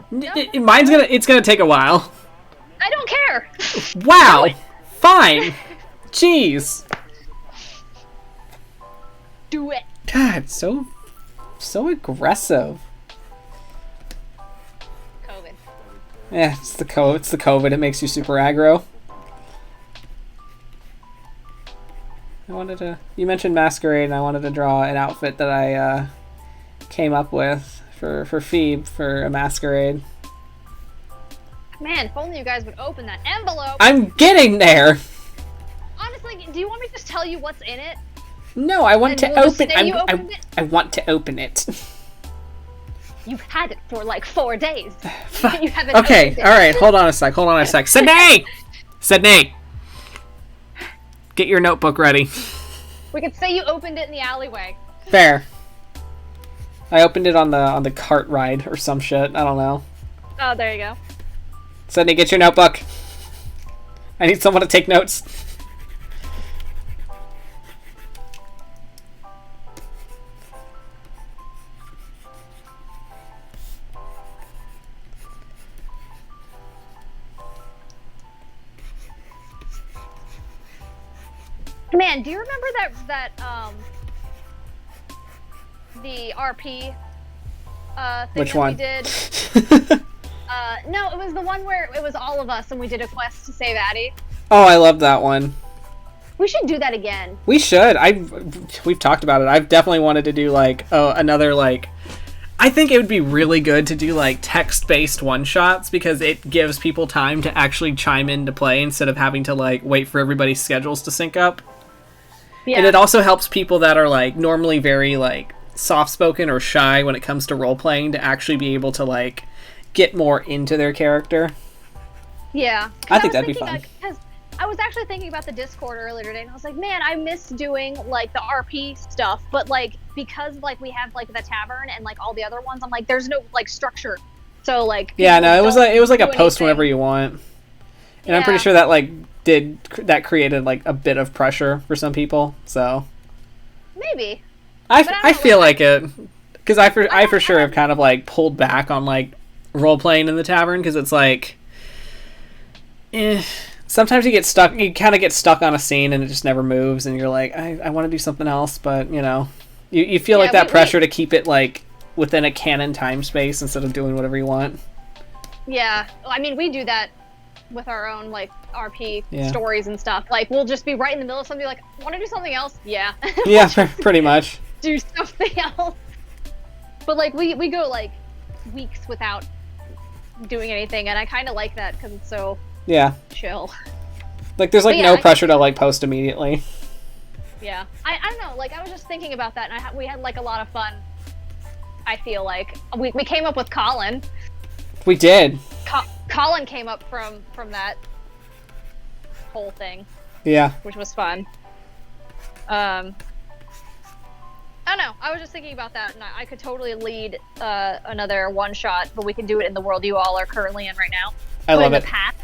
No.
Mine's gonna take a while.
I don't care.
Wow. Fine. Jeez.
Do it.
God, so aggressive.
COVID.
Yeah, it's the COVID. It makes you super aggro. You mentioned Masquerade, and I wanted to draw an outfit that I came up with for Phoebe for a Masquerade.
Man, if only you guys would open that envelope.
I'm getting there.
Honestly, do you want me to just tell you what's in it?
No, I want to open.
I
want to open it.
You've had it for like 4 days. You haven't.
Okay,
opened it.
all right. Hold on a sec. Sydney, get your notebook ready.
We could say you opened it in the alleyway.
Fair. I opened it on the cart ride or some shit. I don't know.
Oh, there you go.
Sydney, get your notebook. I need someone to take notes.
Man, do you remember that the RP thing
Which
that
one?
we did? No, it was the one where it was all of us and we did a quest to save Addie.
Oh, I love that one.
We should do that again.
We should. We've talked about it. I've definitely wanted to do like another like. I think it would be really good to do like text-based one-shots because it gives people time to actually chime in to play instead of having to like wait for everybody's schedules to sync up.
Yeah.
And it also helps people that are like normally very like soft-spoken or shy when it comes to role-playing to actually be able to like get more into their character.
Yeah.
I think that'd be fun.
Because I was actually thinking about the Discord earlier today, and I was like, man, I miss doing like the RP stuff, but like because like we have like the tavern and like all the other ones, I'm like, there's no like structure So like
Yeah, no, it was like a
do
post
anything.
whenever you want. And I'm pretty
Yeah.
sure that like that created like a bit of pressure for some people. So
Maybe. But I
I
don't know,
feel like it, because I for sure
I
have kind of like pulled back on like role playing in the tavern, because it's like, sometimes you kind of get stuck on a scene and it just never moves, and you're like, I want to do something else, but you feel like that pressure to keep it like within a canon time space instead of doing whatever you want.
Yeah, I mean, we do that with our own like RP
Yeah.
stories and stuff. Like, we'll just be right in the middle of something, like, want to do something else? Yeah.
Yeah, pretty much.
Do something else. But like, we go like weeks without doing anything, and I kind of like that because it's so
Yeah.
chill.
Like, there's like
But
no
yeah,
pressure to like post immediately.
Yeah, I don't know. Like, I was just thinking about that, and we had like a lot of fun. I feel like we came up with Colin.
We did.
Colin came up from that whole thing,
Yeah.
which was fun. I don't know. I was just thinking about that, and I could totally lead another one shot, but we can do it in the world you all are currently in right now.
I love
in
it.
The past,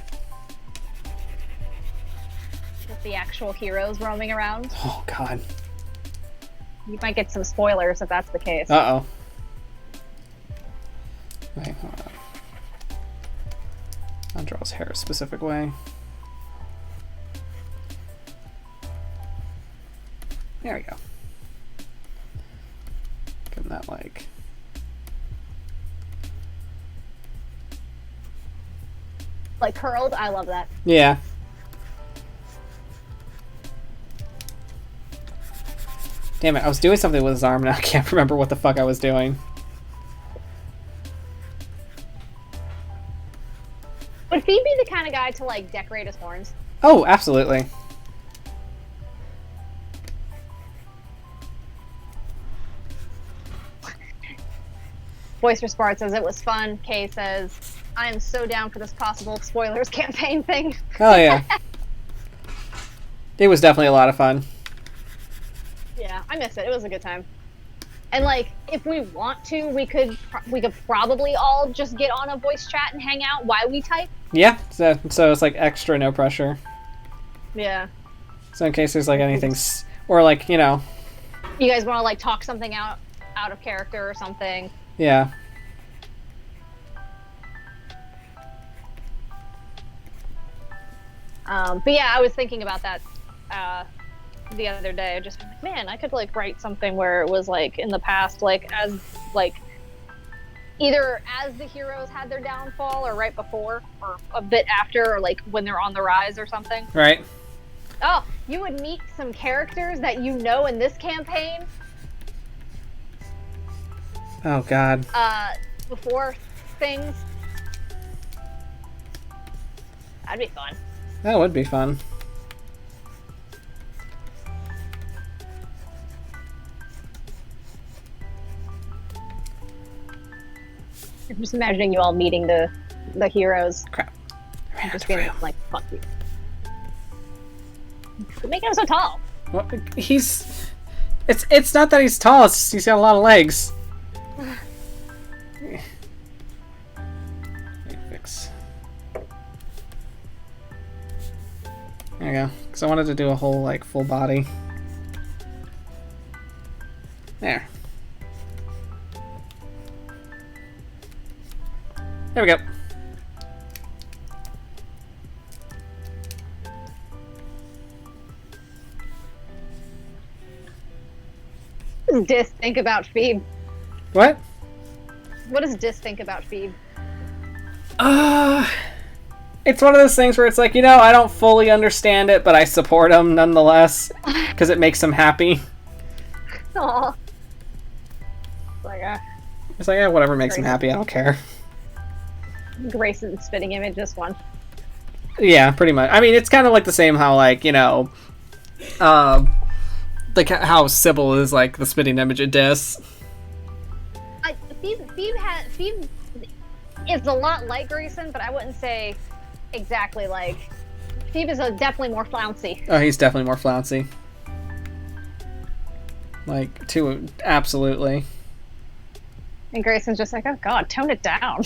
with the actual heroes roaming around.
Oh God.
You might get some spoilers if that's the case.
Uh oh. Wait, hold on. I'll draw his hair a specific way. There we go. Give him that like.
Like curled, I love that.
Yeah. Damn it, I was doing something with his arm and I can't remember what the fuck I was doing.
Would Phoebe be the kind of guy to like decorate his horns?
Oh, absolutely.
Voice for Spart says it was fun. Kay says, I am so down for this possible spoilers campaign thing.
Oh yeah. It was definitely a lot of fun.
Yeah, I miss it. It was a good time. And like, if we want to, we could probably all just get on a voice chat and hang out while we type.
Yeah, so it's like extra no pressure.
Yeah.
So in case there's like anything, or like,
You guys want to like talk something out of character or something.
Yeah.
But yeah, I was thinking about that the other day. Just like, man, I could like write something where it was like in the past, like as like either as the heroes had their downfall, or right before, or a bit after, or like when they're on the rise or something.
Right.
Oh, you would meet some characters that you know in this campaign.
Oh God.
Before things. That'd be fun.
That would be fun.
I'm just imagining you all meeting the heroes.
Crap.
And just being like, fuck you. Quit making him so tall.
Well, it's not that he's tall, it's just he's got a lot of legs. Fix. There you go. Because I wanted to do a whole like full body. There. There we go.
What does Dis think about Phoebe?
What?
What does Dis think about Phoebe?
It's one of those things where it's like, I don't fully understand it, but I support him nonetheless because it makes him happy.
Aww.
It's like, whatever makes him happy, I don't care.
Grayson's spitting image, this one.
Yeah, pretty much. I mean, it's kind of like the same how, like, like how Sybil is like the spitting image of Dis.
Phoebe is a lot like Grayson, but I wouldn't say exactly like. Phoebe is definitely more flouncy.
Oh, he's definitely more flouncy. Like, absolutely.
And Grayson's just like, oh god, tone it down.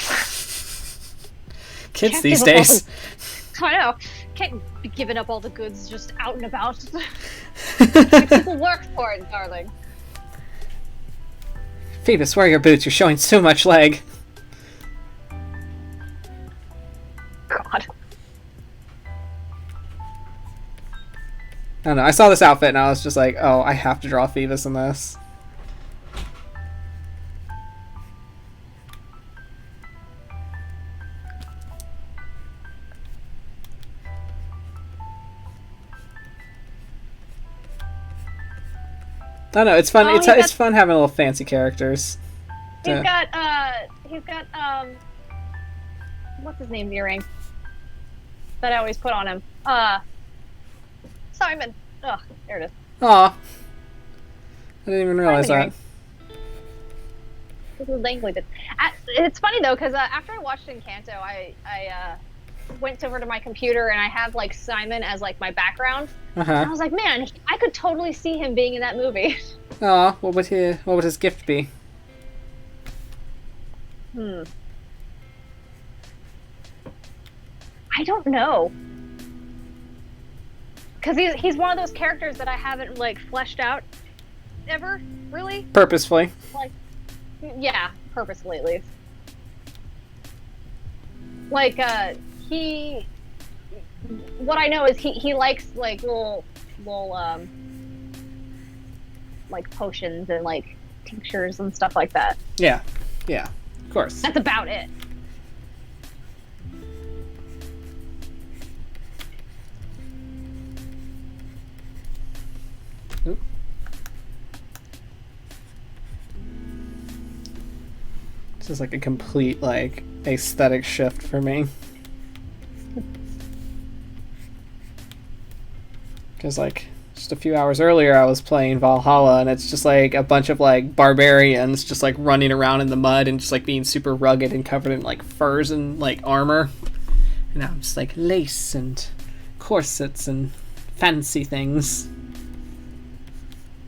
Kids
Can't
these
give up all
days.
I know. Can't be giving up all the goods just out and about. People work for it, darling.
Phoebus, wear your boots. You're showing so much leg.
God.
I don't know. I saw this outfit and I was just like, oh, I have to draw Phoebus in this. I don't know. It's fun.
Oh,
It's fun having little fancy characters.
He's got what's his name earring that I always put on him. Simon. Ugh, there it is.
Aw. I didn't even realize that.
It's funny though, because after I watched Encanto, I went over to my computer and I have like Simon as like my background. And I was like, man, I could totally see him being in that movie.
Aw, what would his gift be?
I don't know. Because he's one of those characters that I haven't like fleshed out ever, really.
Purposefully.
Like, yeah, purposefully at least. Like, what I know is he likes like little like potions and like tinctures and stuff like that.
Yeah, of course.
That's about it.
Oop. This is like a complete like aesthetic shift for me. Because like just a few hours earlier I was playing Valhalla and it's just like a bunch of like barbarians just like running around in the mud and just like being super rugged and covered in like furs and like armor. And now I'm just like lace and corsets and fancy things.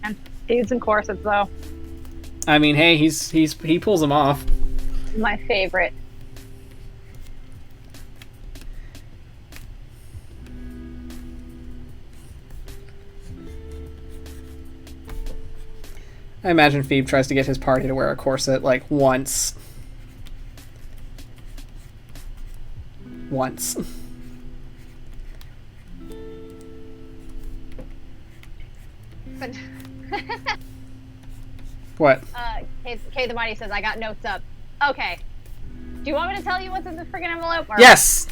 And dudes and corsets though.
I mean, hey, he pulls them off.
My favorite.
I imagine Phoebe tries to get his party to wear a corset like once. Once. What?
Kay the Mighty says, I got notes up. Okay. Do you want me to tell you what's in the friggin' envelope? Or...
Yes!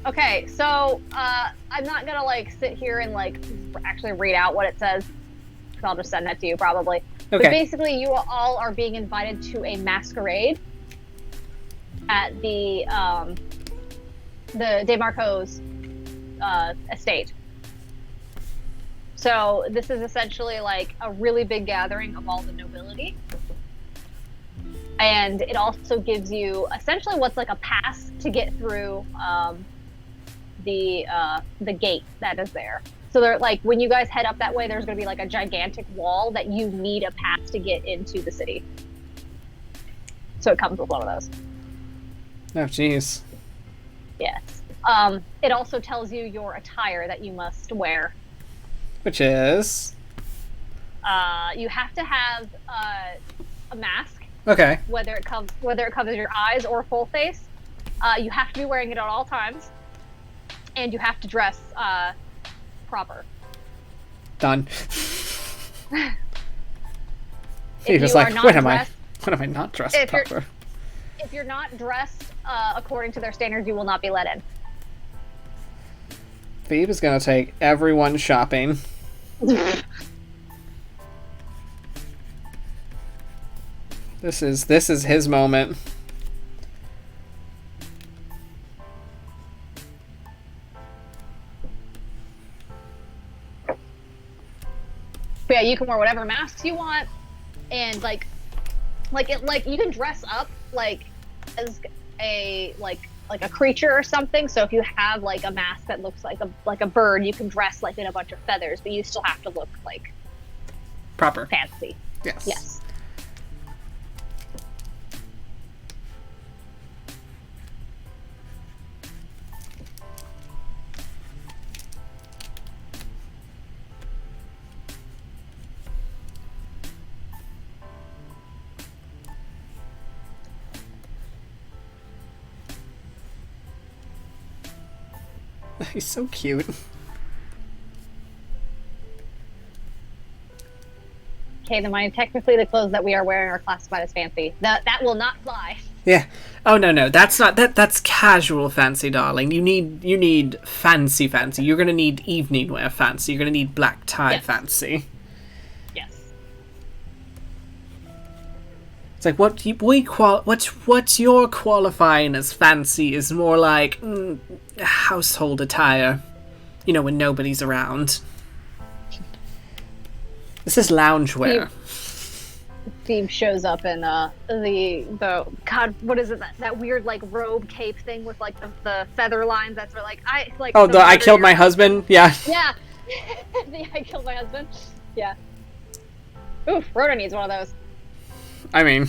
Okay, so, I'm not gonna, like, sit here and, like, actually read out what it says. I'll just send that to you, probably.
Okay.
But basically, you all are being invited to a masquerade at the DeMarco's, estate. So, this is essentially, like, a really big gathering of all the nobility. And it also gives you, essentially, what's like a pass to get through, the gate that is there. So they're like, when you guys head up that way, there's going to be like a gigantic wall that you need a pass to get into the city. So it comes with one of those.
Oh, jeez.
Yes. It also tells you your attire that you must wear.
Which is?
You have to have a mask.
Okay.
Whether it covers your eyes or full face. You have to be wearing it at all times. And you have to dress proper.
Done. He was like, when am I not dressed proper?
If you're not dressed according to their standards, you will not be let in.
Phoebe is gonna take everyone shopping. This is his moment.
But yeah, you can wear whatever masks you want, and like you can dress up like as a like a creature or something. So if you have like a mask that looks like a bird, you can dress like in a bunch of feathers, but you still have to look like
proper,
fancy.
Yes.
Yes.
He's so cute.
Okay, then technically the clothes that we are wearing are classified as fancy. That will not fly.
Yeah. Oh no, that's not that's casual fancy, darling. You need fancy. You're gonna need evening wear fancy. You're gonna need black tie fancy.
Yes.
It's like what's your qualifying as fancy is more like household attire. You know, when nobody's around. This is loungewear.
Steve shows up in the God, what is it, that weird like robe cape thing with like the feather lines. That's where like
I killed my husband. Yeah.
Yeah. I killed my husband. Yeah. Oof, Rhoda needs one of those.
I mean,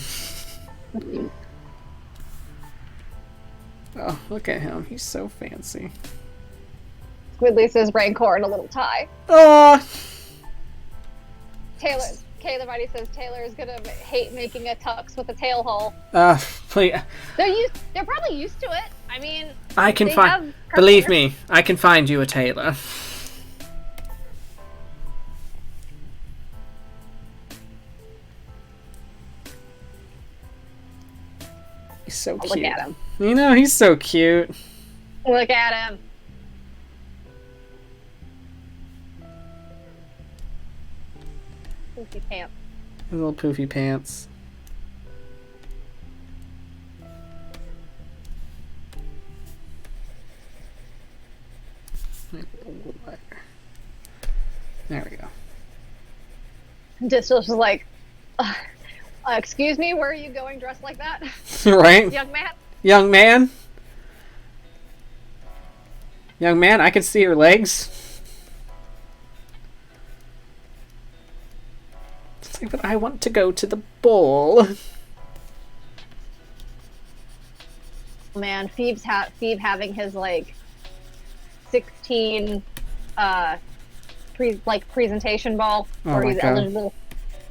oh, look at him. He's so fancy.
Squidly says Rancor in a little tie.
Oh.
Caleb already says Taylor is gonna hate making a tux with a tail hole.
Please.
They're probably used to it. I mean,
I can find. Believe me, I can find you a tailor. He's so cute.
Look at him.
You know, he's so cute.
Look at him. Poofy pants.
His little poofy pants. There we go.
Just was like, excuse me, where are you going dressed like that?
Right?
Young man?
Young man? Young man, I can see your legs. It's like, but I want to go to the ball.
Man, Phoebe having his like 16 presentation ball where he's eligible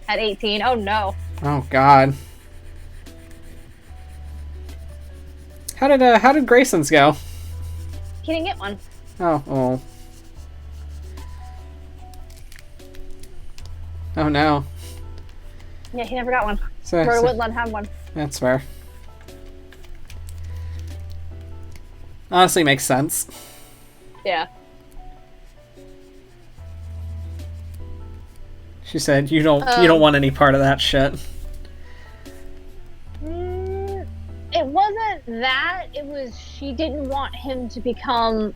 at 18. Oh no.
Oh god. How did Grayson's go?
He didn't get one.
Oh. Oh no.
Yeah, he never got one.
Rhoda
wouldn't let him have one.
That's fair. Honestly, makes sense.
Yeah.
She said, "You don't want any part of that shit."
It wasn't that. It was she didn't want him to become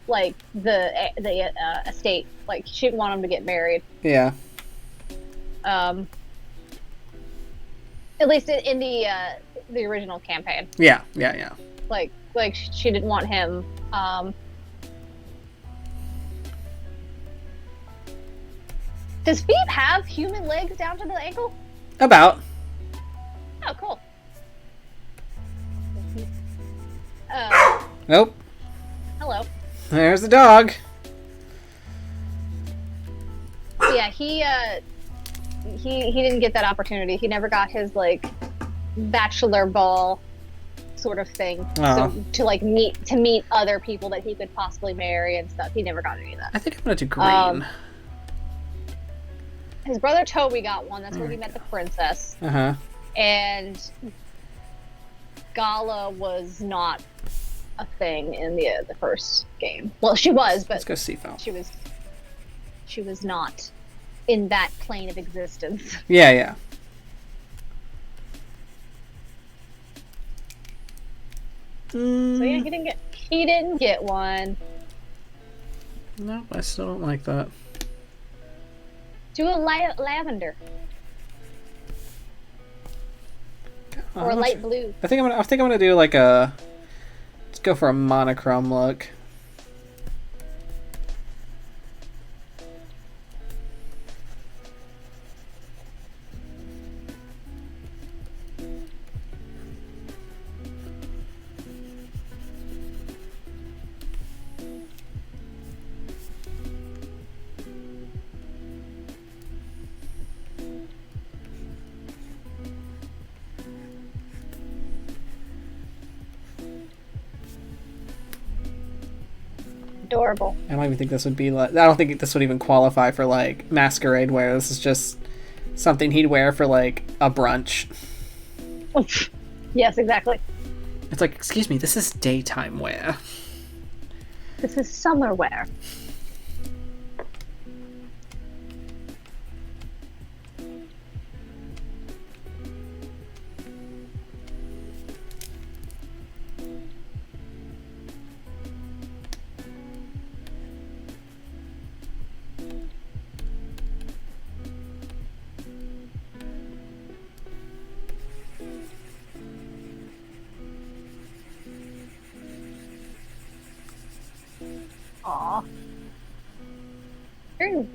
like the estate. Like she didn't want him to get married.
Yeah.
At least in the original campaign.
Yeah.
Like she didn't want him. Does Phoebe have human legs down to the ankle?
About.
Oh, cool.
Nope.
Hello.
There's the dog.
Yeah, he didn't get that opportunity. He never got his like bachelor ball sort of thing.
Oh.
So to meet other people that he could possibly marry and stuff. He never got any of that.
I think I'm gonna do green.
His brother Toby got one. That's where he met the princess. And Gala was not a thing in the first game. Well, she was, but
let's go see Phil.
She was not in that plane of existence.
Yeah.
So yeah, he didn't get one.
No, I still don't like that.
Do a lavender. Or a light blue.
I think I'm gonna do like a. Let's go for a monochrome look.
Adorable.
I don't even think this would be like. I don't think this would even qualify for like masquerade wear. This is just something he'd wear for like a brunch.
Yes, exactly.
It's like, excuse me, this is daytime wear.
This is summer wear. Aw. Very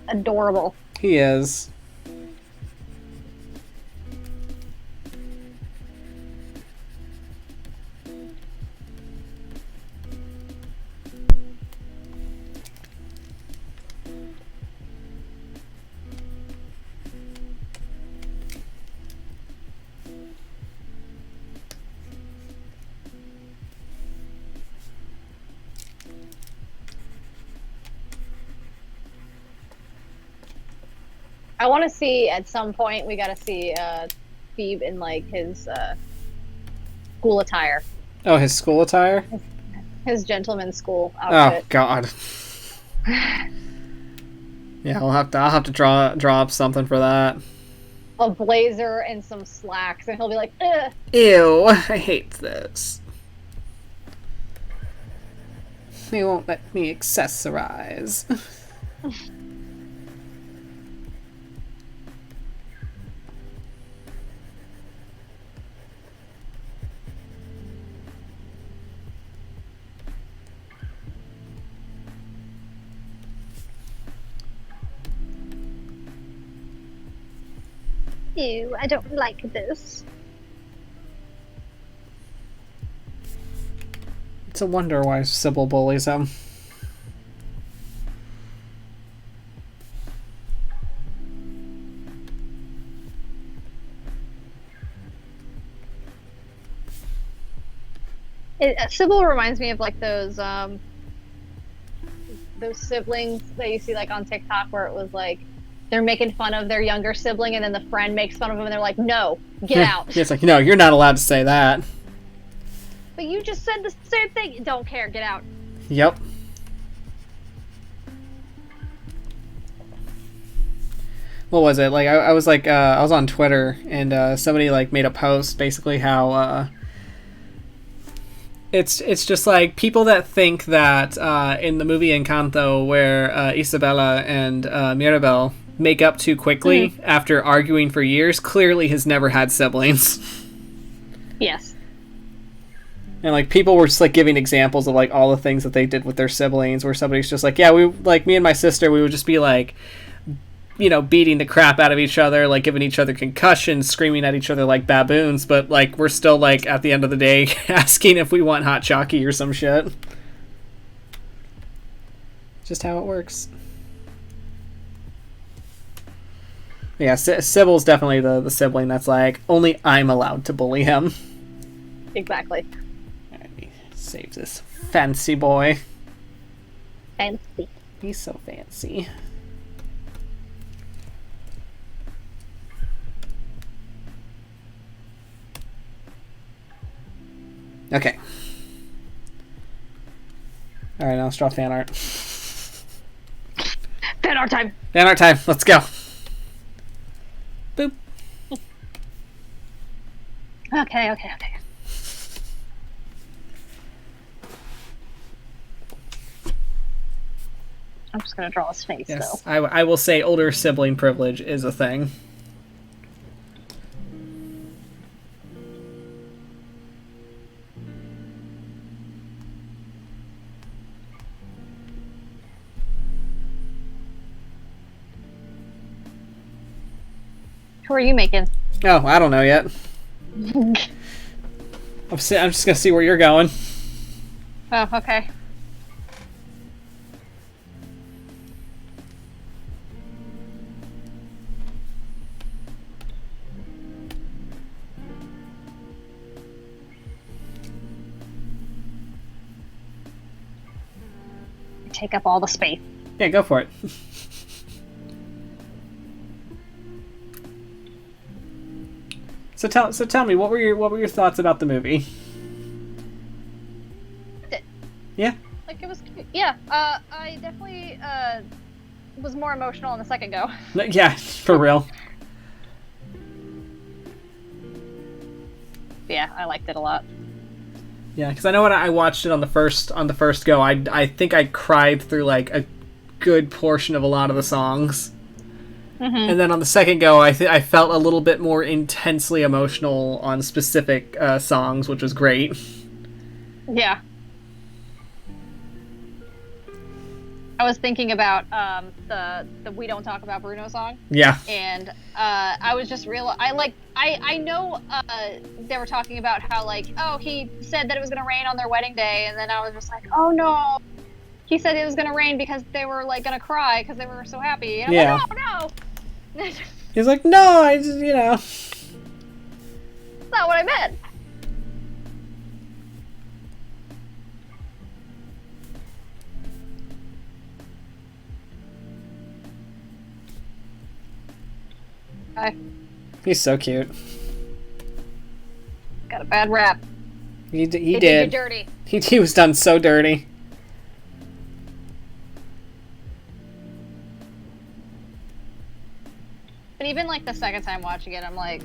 adorable.
He is.
I want to see at some point. We got to see Phoebe in like his school attire,
Oh, his school attire?
his gentleman's school
Oh
outfit.
God. Yeah, I'll have to draw up something for that.
A blazer and some slacks, and he'll be like, ugh.
Ew, I hate this. They won't let me accessorize.
Ew, I don't like this.
It's a wonder why Sybil bullies him.
Sybil reminds me of like those siblings that you see like on TikTok where it was like they're making fun of their younger sibling and then the friend makes fun of them and they're like, no, get out.
It's like, no, you're not allowed to say that.
But you just said the same thing. Don't care, get out.
Yep. What was it? Like, I was like, I was on Twitter and somebody like made a post basically how it's just like people that think that in the movie Encanto where Isabella and Mirabel make up too quickly after arguing for years, clearly has never had siblings.
Yes.
And like people were just like giving examples of like all the things that they did with their siblings where somebody's just like, yeah, we like me and my sister, we would just be like, you know, beating the crap out of each other, like giving each other concussions, screaming at each other like baboons, but like we're still like at the end of the day asking if we want hot chocolate or some shit. Just how it works. Yeah, Sybil's definitely the sibling that's like, only I'm allowed to bully him.
Exactly.
Alright, me save this fancy boy.
Fancy.
He's so fancy. Okay. Alright, now let's draw fan art.
Fan art time.
Fan art time. Let's go. Boop.
Okay. I'm just gonna draw his face,
Yes,
though.
I will say older sibling privilege is a thing.
Who are you making?
Oh, I don't know yet. I'm just gonna see where you're going.
Oh, okay. take up all the space.
Yeah, go for it. So tell me, what were your thoughts about the movie? Yeah.
Like, it was cute. Yeah, I definitely was more emotional on the second go.
Yeah, for real.
Yeah, I liked it a lot.
Yeah, because I know when I watched it on the first go, I think I cried through like a good portion of a lot of the songs. And then on the second go, I felt a little bit more intensely emotional on specific songs, which was great.
Yeah. I was thinking about the "We Don't Talk About Bruno" song.
Yeah.
And I was just I know they were talking about how, like, oh, he said that it was gonna rain on their wedding day, and then I was just like, oh no, he said it was gonna rain because they were like gonna cry because they were so happy. And I'm
Yeah.
like, oh no.
He's like, no, I just,
That's not what I meant.
He's so cute.
Got a bad rap.
He
They
did.
did you dirty.
He was done so dirty.
But even like the second time watching it, I'm like,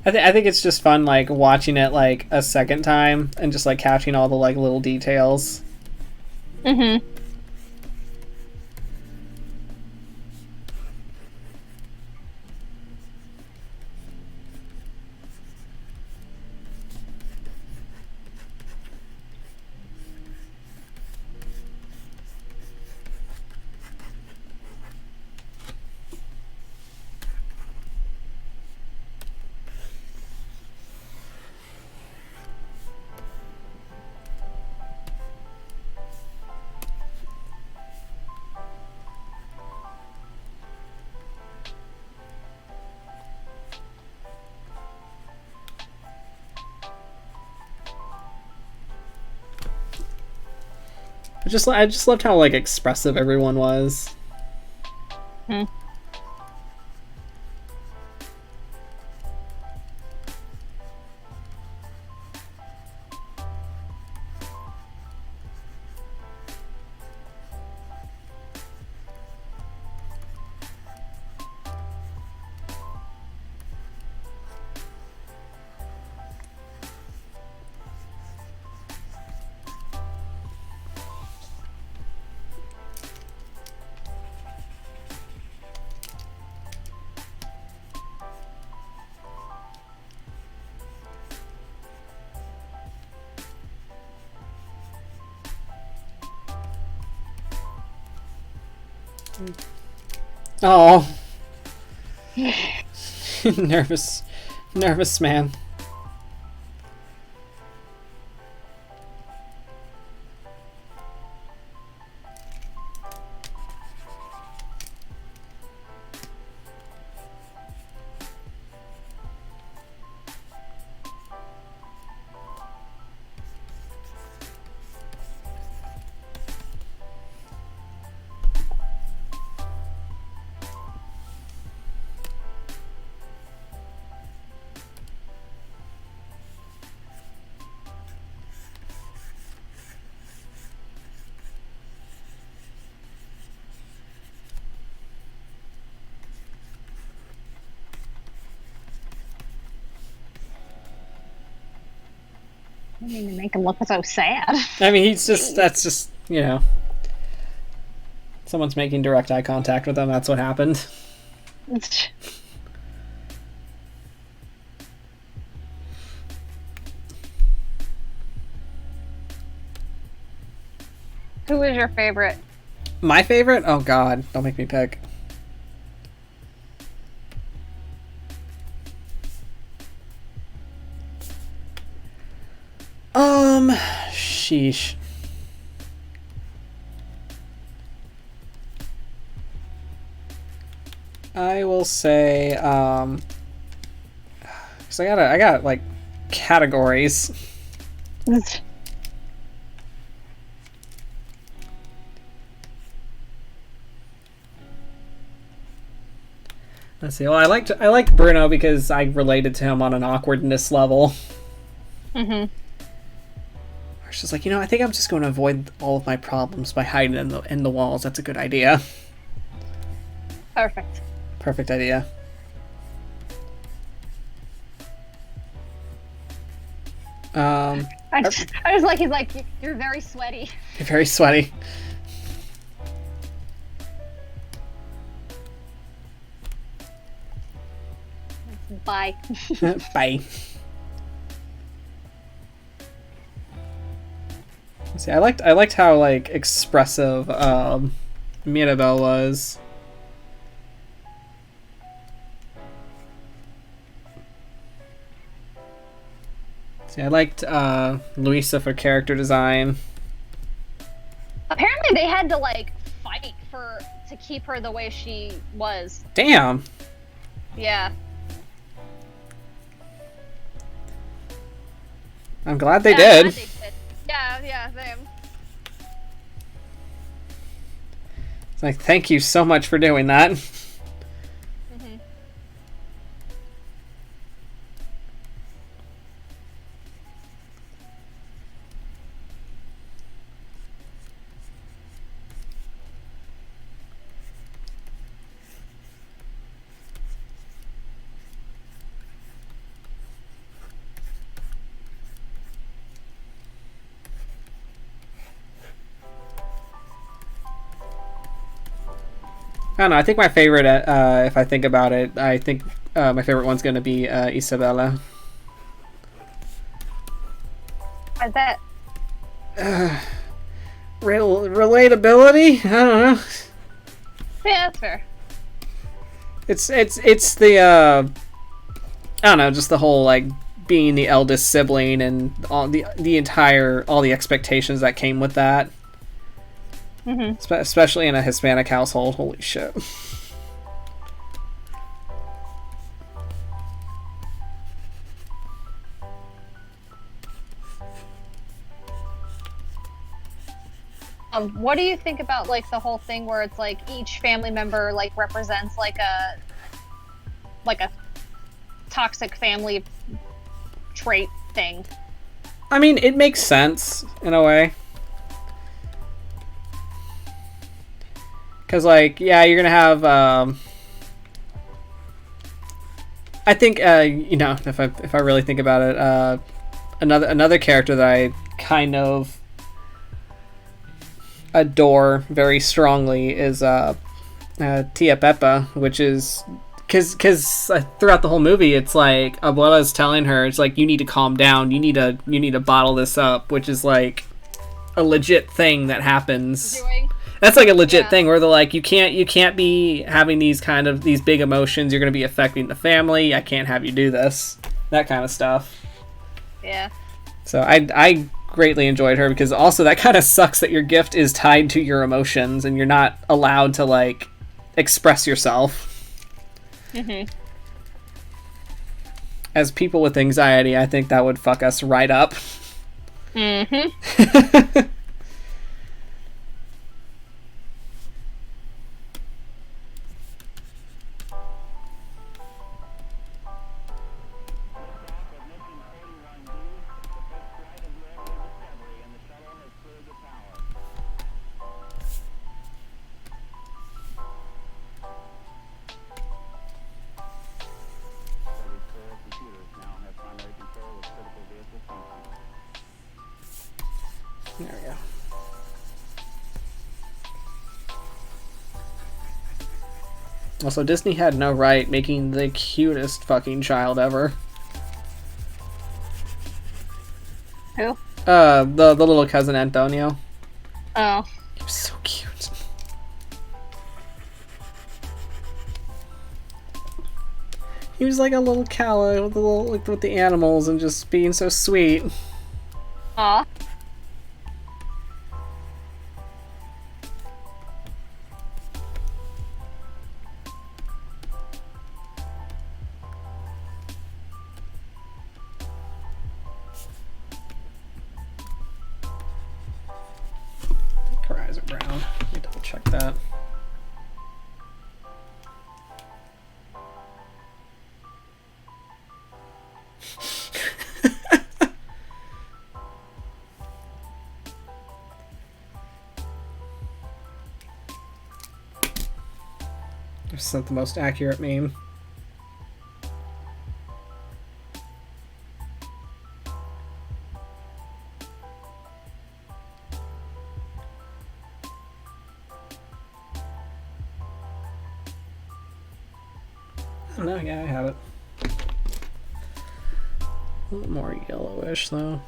I think it's just fun, like, watching it, like, a second time and just, like, catching all the, like, little details. I just loved how, like, expressive everyone was. Oh. Nervous man.
I didn't even make him look so sad.
I mean, that's just, someone's making direct eye contact with him. That's what happened.
Who is your favorite?
My favorite? Oh, God. Don't make me pick. Sheesh. I will say, Because I got like categories. Let's see. Well, I liked Bruno because I related to him on an awkwardness level.
Mm-hmm.
It's just like, I think I'm just going to avoid all of my problems by hiding in the walls. That's a good idea.
Perfect.
Perfect idea.
I was like, he's like, you're very sweaty.
You're very sweaty.
Bye.
Bye. See, I liked how like expressive Mirabelle was. See, I liked Luisa for character design.
Apparently, they had to like fight to keep her the way she was.
Damn.
Yeah.
I'm glad they did.
Yeah, same.
It's like, thank you so much for doing that.
Mm-hmm.
I don't know. I think my favorite, if I think about it, I think my favorite one's going to be Isabella.
Is that
relatability? I don't know.
Yeah, that's fair.
It's the I don't know, just the whole like being the eldest sibling and all the expectations that came with that.
Mm-hmm.
Especially in a Hispanic household. Holy shit.
What do you think about like the whole thing where it's like each family member like represents like a toxic family trait thing?
I mean, it makes sense in a way. Because, like, yeah, you're going to have, I think, if I really think about it, another character that I kind of adore very strongly is Tia Pepa, which is, because throughout the whole movie, it's like, Abuela's telling her, it's like, you need to calm down, you need to bottle this up, which is, like, a legit thing that happens. That's like a legit thing where they're like, you can't be having these big emotions. You're going to be affecting the family. I can't have you do this. That kind of stuff.
Yeah.
So I greatly enjoyed her because also that kind of sucks that your gift is tied to your emotions and you're not allowed to like express yourself.
Mm-hmm.
As people with anxiety, I think that would fuck us right up.
Mm-hmm.
There we go. Also, Disney had no right making the cutest fucking child ever.
Who?
The little cousin Antonio.
Oh.
He was so cute. He was like a little calla with the animals and just being so sweet.
Aw.
check that. That's not the most accurate meme. I don't know, yeah, I have it. A little more yellowish though.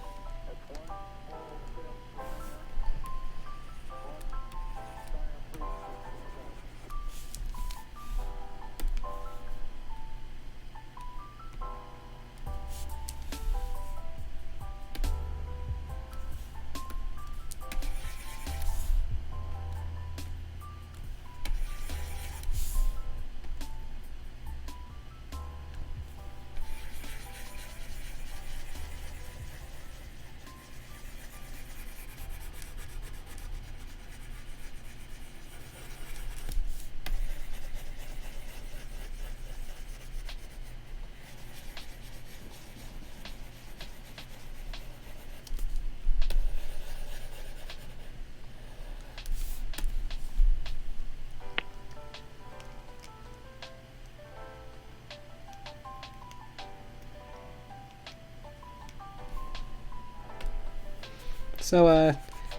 So,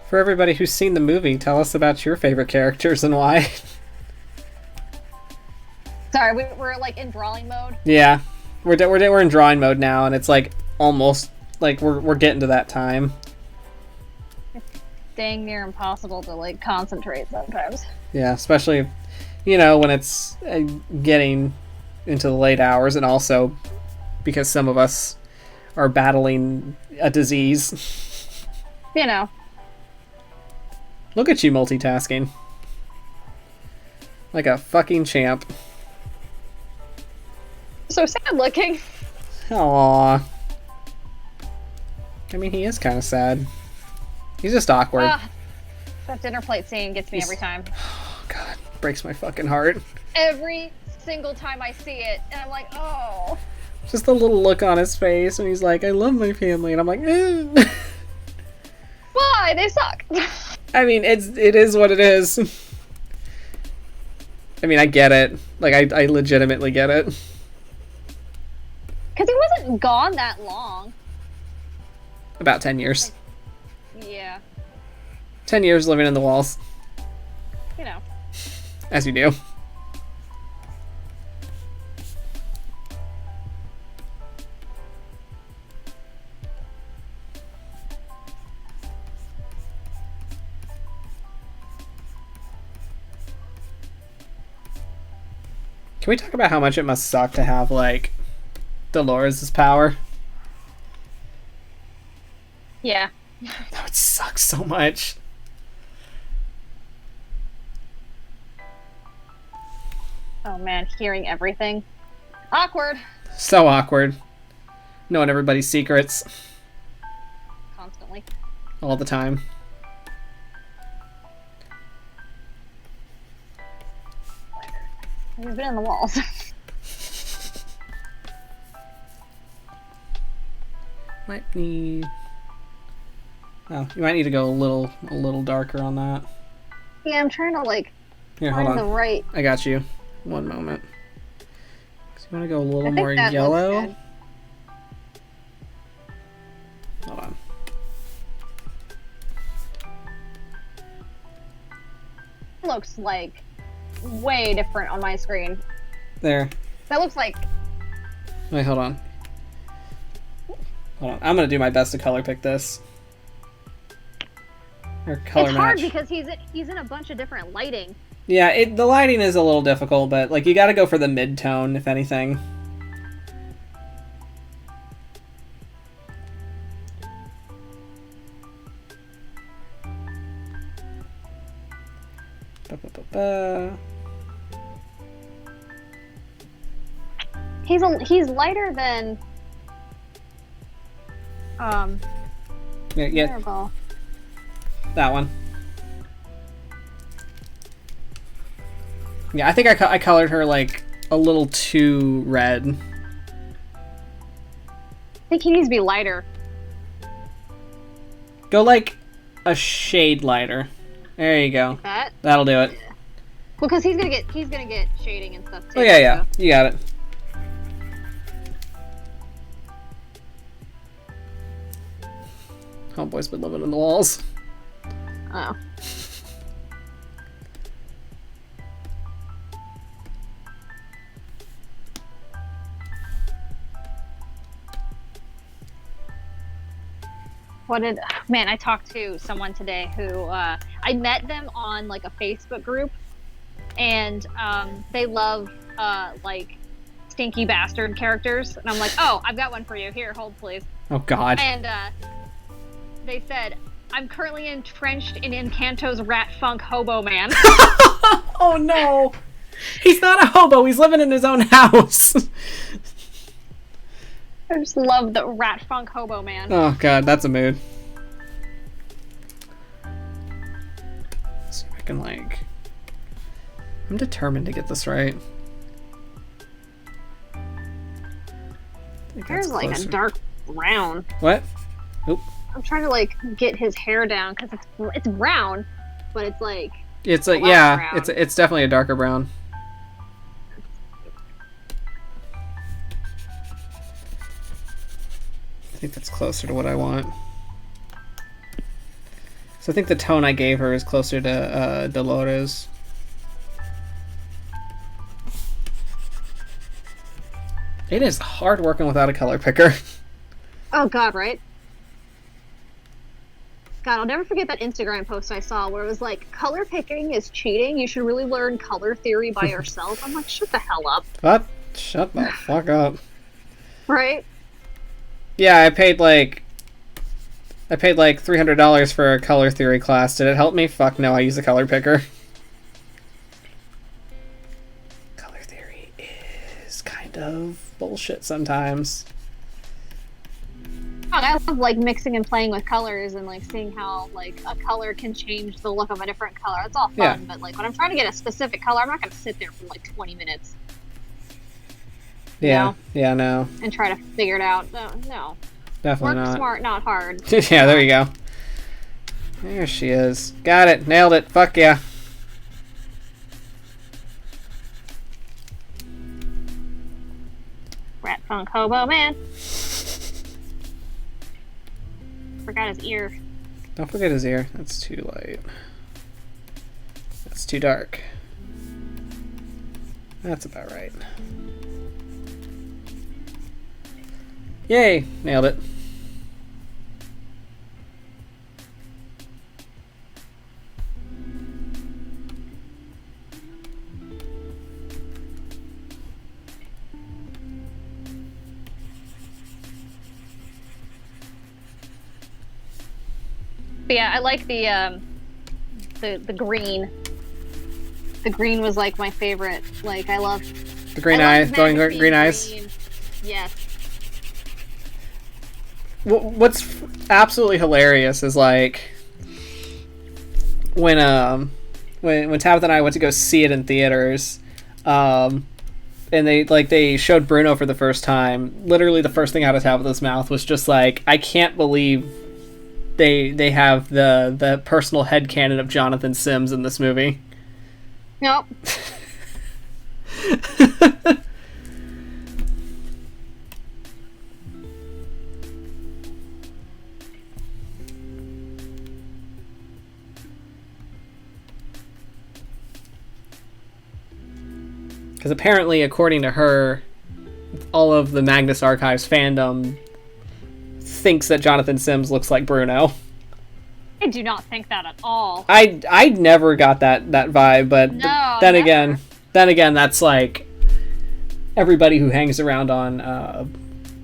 for everybody who's seen the movie, tell us about your favorite characters and why.
Sorry, we're like in drawing mode.
Yeah, we're in drawing mode now, and it's like almost like we're getting to that time.
It's dang near impossible to like concentrate sometimes.
Yeah, especially, you know, when it's getting into the late hours, and also because some of us are battling a disease.
You know.
Look at you multitasking. Like a fucking champ.
So sad looking.
Aww. I mean, he is kind of sad. He's just awkward.
That dinner plate scene gets me every time.
Oh, God. Breaks my fucking heart.
Every single time I see it, and I'm like, oh.
Just the little look on his face when he's like, I love my family. And I'm like, eh.
Why? They suck.
I mean, it is what it is. I mean, I get it. Like, I legitimately get it.
Because he wasn't gone that long.
About 10 years.
Like, yeah.
10 years living in the walls.
You know.
As you do. Can we talk about how much it must suck to have, like, Dolores' power?
Yeah.
That would suck so much.
Oh man, hearing everything. Awkward.
So awkward. Knowing everybody's secrets.
Constantly.
All the time.
He's been in the walls.
Might need... Oh, you might need to go a little darker on that.
Yeah, I'm trying to like
Here, hold
find
on.
the right.
I got you. One moment. So you want to go a little
I think
more
that
yellow?
looks good.
Hold on.
It looks like way different on my screen.
There.
That looks like.
Wait, hold on. Hold on. I'm gonna do my best to color pick this. Or color
It's
match.
hard because he's in a bunch of different lighting.
Yeah, the lighting is a little difficult, but like you got to go for the mid-tone, if anything. Ba-ba-ba-ba.
He's lighter than.
Yeah,
Fireball.
that one. Yeah, I think I colored her like a little too red.
I think he needs to be lighter.
Go like a shade lighter. There you go.
Like that?
That'll do it.
Yeah. Well, because he's gonna get shading and stuff too.
Oh yeah,
so.
you got it. Homeboy's been living in the walls.
Oh. Man, I talked to someone today who I met them on like a Facebook group, and they love like stinky bastard characters, and I'm like, oh, I've got one for you. Here, hold please.
Oh God.
And they said, I'm currently entrenched in Encanto's rat funk hobo man.
Oh no, he's not a hobo. He's living in his own house.
I just love the rat funk hobo man.
Oh God, that's a mood. See if I can like. I'm determined to get this right.
Hair's like a dark brown.
What? Oop.
I'm trying to like get his hair down because it's brown, but it's like
yeah,
brown.
it's definitely a darker brown. I think that's closer to what I want. So I think the tone I gave her is closer to Dolores. It is hard working without a color picker.
Oh God, right? God, I'll never forget that Instagram post I saw where it was like, color picking is cheating. You should really learn color theory by yourself. I'm like, shut the hell up.
What? Shut the fuck up.
Right?
Yeah, I paid like $300 for a color theory class. Did it help me? Fuck no, I use a color picker. Color theory is kind of bullshit sometimes.
I love like mixing and playing with colors and like seeing how like a color can change the look of a different color. That's all fun,
Yeah.
But like when I'm trying to get a specific color, I'm not gonna sit there for like 20 minutes.
Yeah,
know?
yeah, no.
And try to figure it out. No.
Definitely
Work
not.
smart, not hard.
Yeah, there you go. There she is. Got it. Nailed it. Fuck yeah.
Rat funk hobo man. Forgot his ear.
Don't forget his ear. That's too light. That's too dark. That's about right. Yay! Nailed it.
But yeah, I like the green. The green was like my favorite. Like I love
The green eyes, going green eyes.
Yes.
What's absolutely hilarious is like when Tabitha and I went to go see it in theaters, and they showed Bruno for the first time. Literally, the first thing out of Tabitha's mouth was just like, "I can't believe they have the personal headcanon of Jonathan Sims in this movie."
Nope.
Because apparently, according to her, all of the Magnus Archives fandom thinks that Jonathan Sims looks like Bruno.
I do not think that at all.
I never got that vibe, but
No,
then
never.
again, that's like everybody who hangs around on.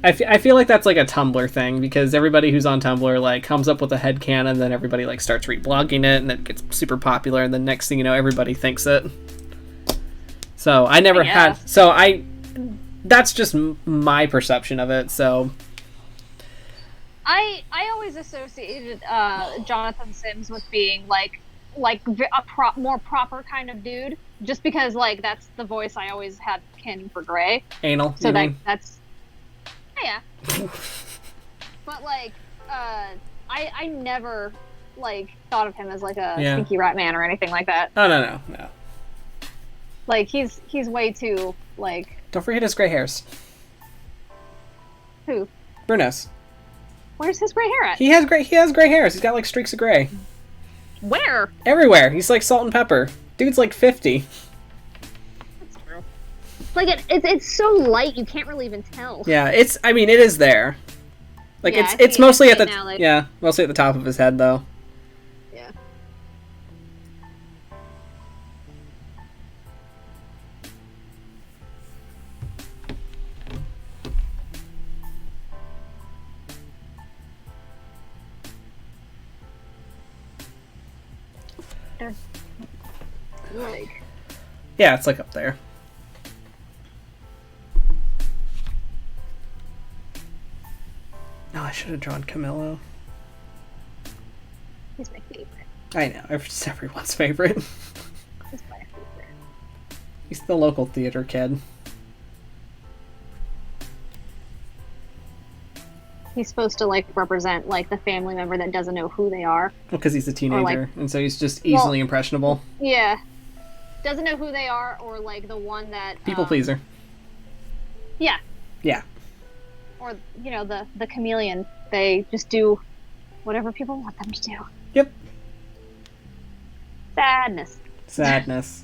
I feel like that's like a Tumblr thing, because everybody who's on Tumblr like comes up with a headcanon, then everybody like starts reblogging it, and it gets super popular, and the next thing you know, everybody thinks it. So I never had. So that's just my perception of it. So
I always associated Jonathan Sims with being like more proper kind of dude, just because like that's the voice I always had canon for Gray.
Anal,
So
you mean?
that's yeah. But like, I never like thought of him as like a
Yeah.
stinky rat man or anything like that.
Oh, no.
Like he's way too like
Don't forget his gray hairs.
who?
Bruno's.
Where's his gray hair at?
He has gray hairs. He's got like streaks of gray.
Where?
Everywhere. He's like salt and pepper. Dude's like 50.
That's true. Like it's so light you can't really even tell.
Yeah, it is there. Like
Yeah,
it's mostly at the
now, like...
mostly at the top of his head though.
Yeah. They're like
Yeah, it's like up there. No, I should have drawn Camillo.
he's my favorite.
I know, it's everyone's favorite.
He's my favorite.
He's the local theater kid.
He's supposed to like represent like the family member that doesn't know who they are.
Well, because he's a teenager,
like,
and so he's just easily impressionable.
Yeah. Doesn't know who they are, or like the one that
People pleaser.
Yeah.
Yeah.
Or the chameleon. They just do whatever people want them to do.
Yep.
Sadness.
Sadness.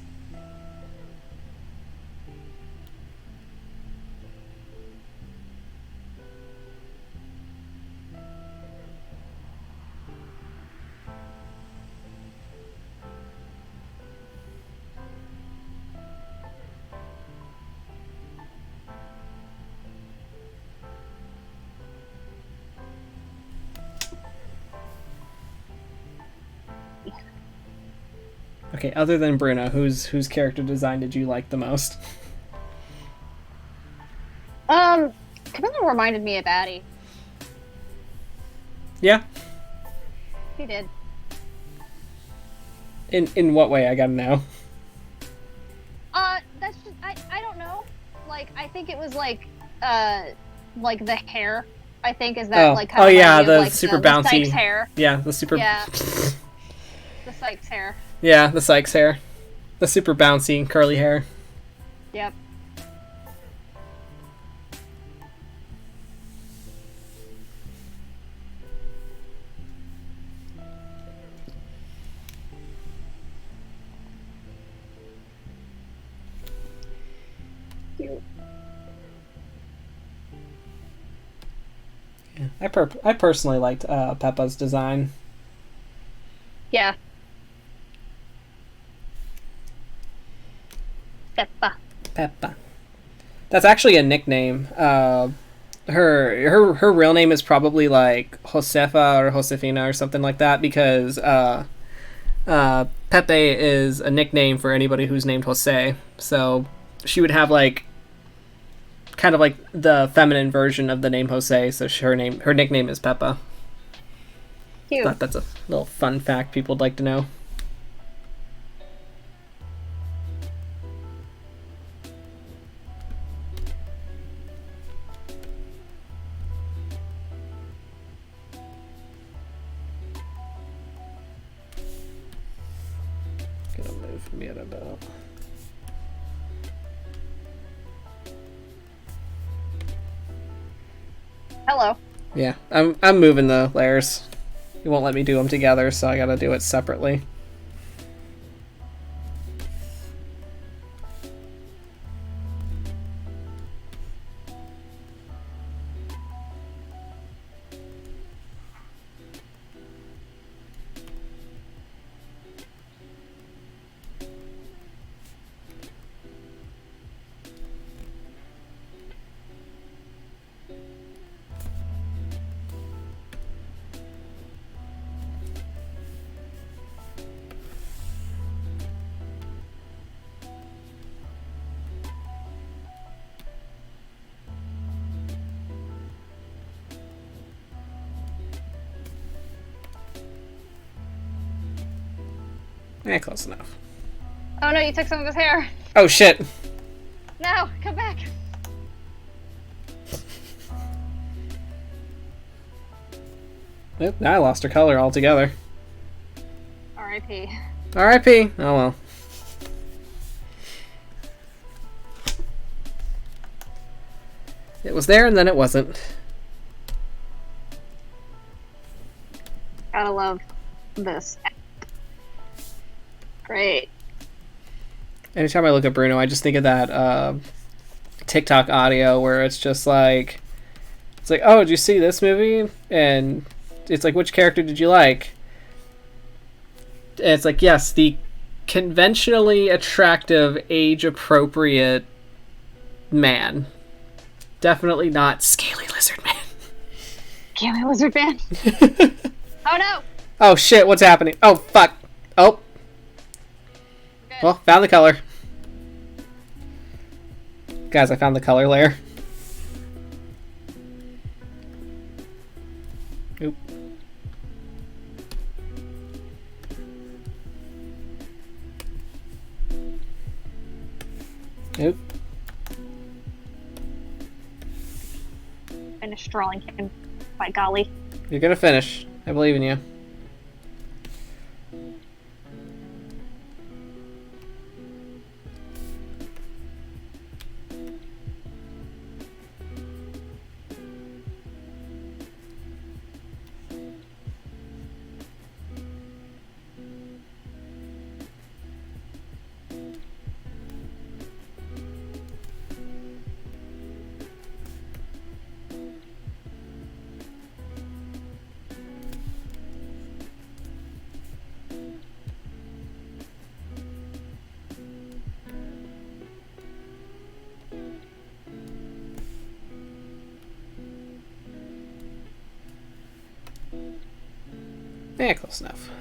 Okay, other than Bruno, whose character design did you like the most?
Camilla reminded me of Addie.
Yeah.
He did.
In what way? I gotta know.
That's just I don't know. Like I think it was like the hair. I think is that like kind of
yeah, the
like,
super
the
bouncy
Sykes hair.
Yeah, the super.
Yeah. The Sykes hair.
Yeah, the Sykes hair, the super bouncy curly hair.
Yep. Cute.
Yeah, I personally liked Peppa's design.
Yeah.
Peppa. That's actually a nickname. Her real name is probably like Josefa or Josefina or something like that because Pepe is a nickname for anybody who's named Jose. So she would have like kind of like the feminine version of the name Jose. So her nickname is Peppa.
Cute.
Thought that's a little fun fact people would like to know. Gonna move Mirabelle.
Hello.
Yeah, I'm moving the layers. You won't let me do them together, so I gotta do it separately. Close enough.
Oh no, you took some of his hair.
Oh shit.
No, come back.
Oop, now I lost her color altogether.
R.I.P.
R.I.P. Oh well. It was there and then it wasn't.
Gotta love this. Great.
Anytime I look at Bruno, I just think of that TikTok audio where it's just like, oh, did you see this movie? And it's like, which character did you like? And it's like, yes, the conventionally attractive, age-appropriate man. Definitely not Scaly Lizard Man.
Scaly Lizard Man. Oh no!
Oh shit, what's happening? Oh fuck. Oh. Well, found the color. Guys, I found the color layer. Oop. Oop.
Finish drawing him. By golly.
You're gonna finish. I believe in you. Yeah, close enough.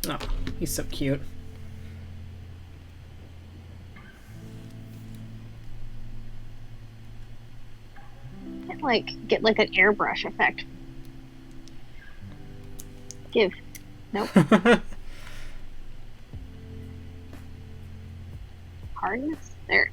Oh, he's so cute.
Get like an airbrush effect. Give. Nope. Hardness? There.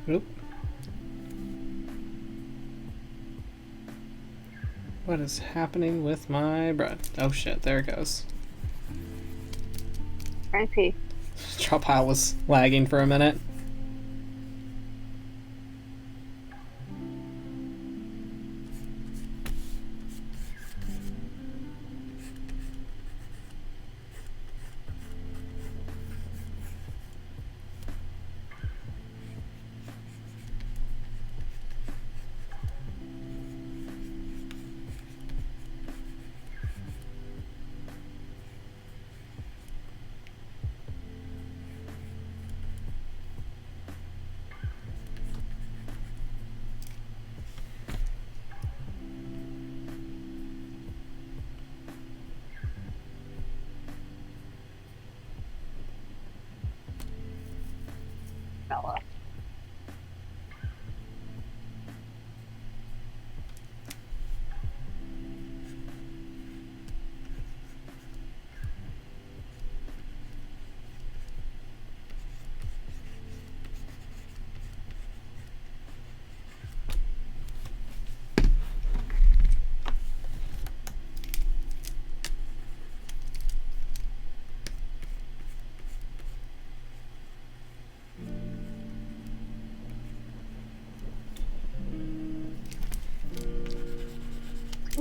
Oop. What is happening with my bread? Oh shit, there it goes.
R.I.P.
Draw pile was lagging for a minute.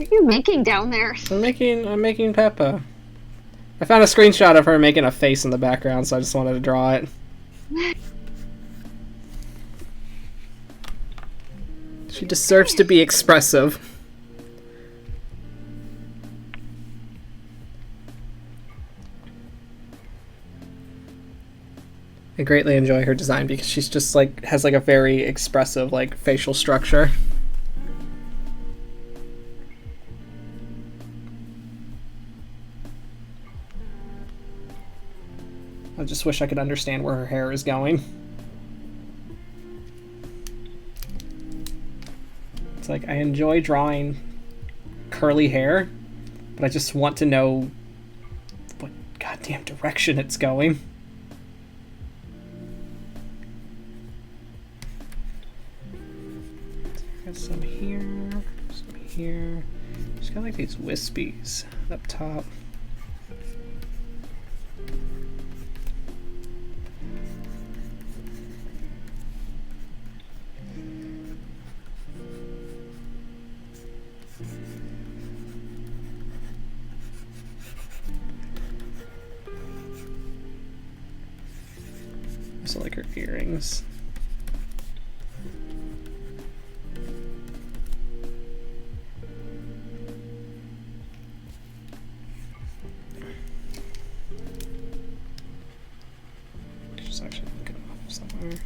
What are you making down there?
I'm making Peppa. I found a screenshot of her making a face in the background, so I just wanted to draw it. She deserves to be expressive. I greatly enjoy her design because she's just like has like a very expressive like facial structure. I just wish I could understand where her hair is going. It's like I enjoy drawing curly hair, but I just want to know what goddamn direction it's going. Got some here, some here. Just got like these wispies up top. I also like her earrings. Just actually look it off somewhere.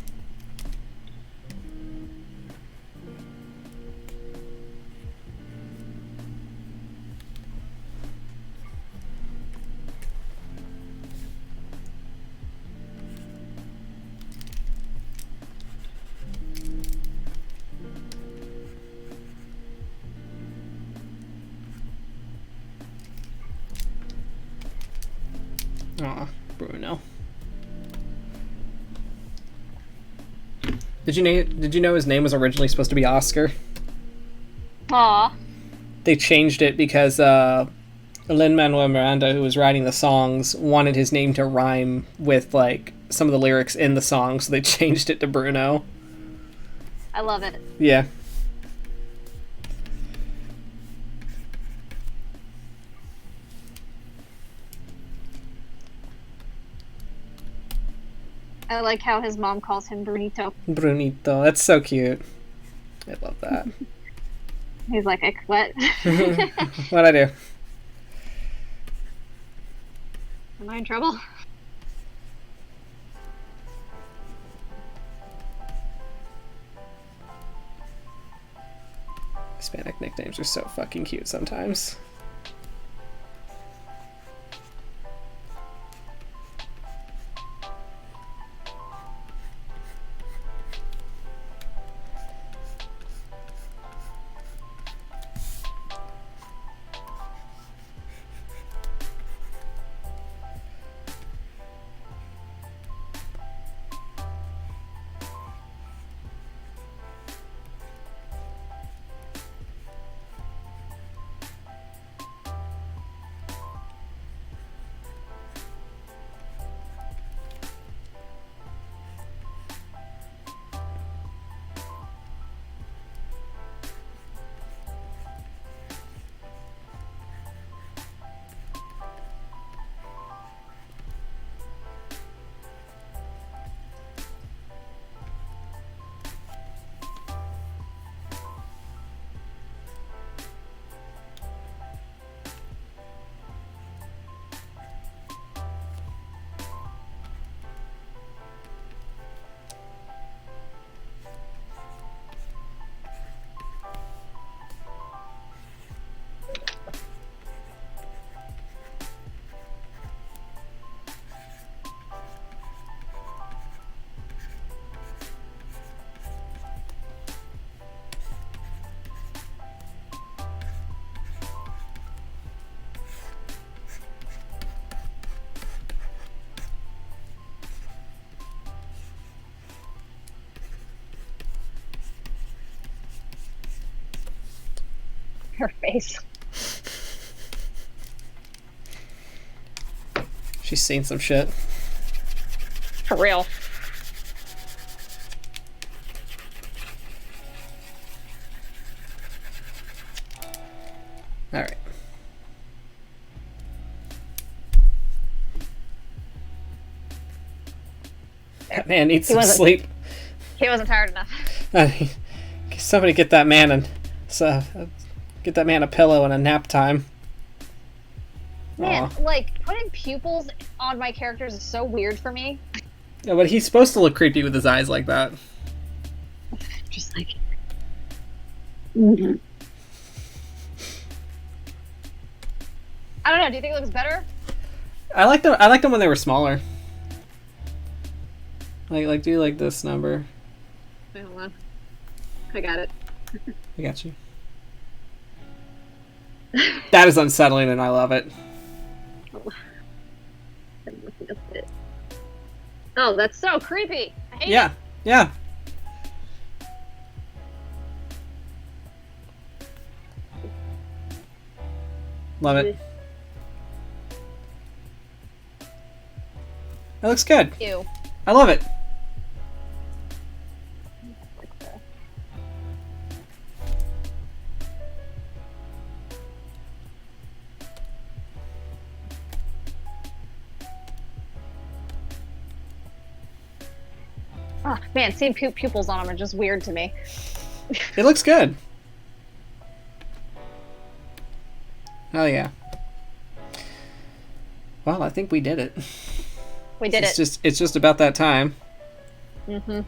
Aw, Bruno. Did you know his name was originally supposed to be Oscar?
Aw.
They changed it because Lin-Manuel Miranda, who was writing the songs, wanted his name to rhyme with like some of the lyrics in the song, so they changed it to Bruno.
I love it.
Yeah.
I like how his mom calls him Brunito.
Brunito. That's so cute. I love that.
He's like, what?
What'd I do?
Am I in trouble?
Hispanic nicknames are so fucking cute sometimes.
Her face.
She's seen some shit.
For real.
Man needs
He
some
wasn't-
sleep.
He wasn't tired enough.
Somebody get that man a pillow and a nap time.
Man,
Aw.
like, putting pupils on my characters is so weird for me.
Yeah, but he's supposed to look creepy with his eyes like that.
Just like... I don't know, do you think it looks better?
I liked them when they were smaller. Like do like this number.
Wait, hold on. I got it.
I got you. That is unsettling and I love it.
Oh, that's so creepy. I hate it.
Yeah, yeah. Love it. That looks good.
Ew.
I love it.
Oh, man, seeing pupils on them are just weird to me.
It looks good. Oh yeah. Well, I think we did it.
We did it.
It's just about that time.
Mm-hmm.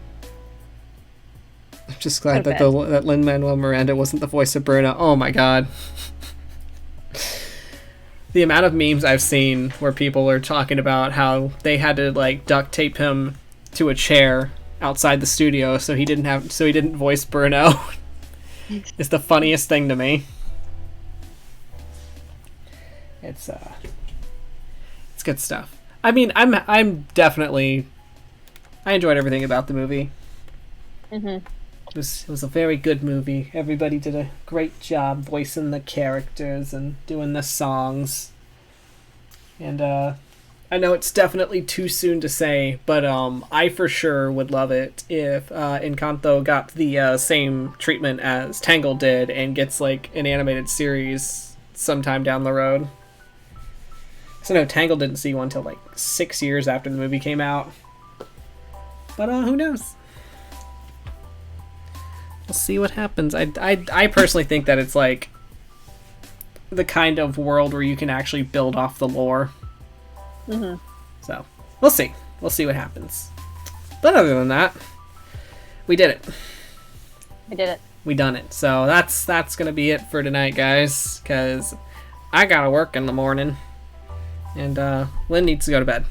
I'm just glad that
Okay.
that Lin-Manuel Miranda wasn't the voice of Bruno. Oh my god. The amount of memes I've seen where people are talking about how they had to like duct tape him to a chair outside the studio so he didn't voice Bruno. It's the funniest thing to me. It's good stuff. I mean, I'm definitely I enjoyed everything about the movie.
Mm-hmm.
It was a very good movie. Everybody did a great job voicing the characters and doing the songs. And I know it's definitely too soon to say, but I for sure would love it if Encanto got the same treatment as Tangled did and gets like an animated series sometime down the road. So no, Tangled didn't see one until like 6 years after the movie came out. But who knows? We'll see what happens. I personally think that it's like the kind of world where you can actually build off the lore.
Mm-hmm.
So we'll see. We'll see what happens. But other than that, we did it.
We did it.
We done it. So that's gonna be it for tonight, guys. Cause I gotta work in the morning, and Lynn needs to go to bed.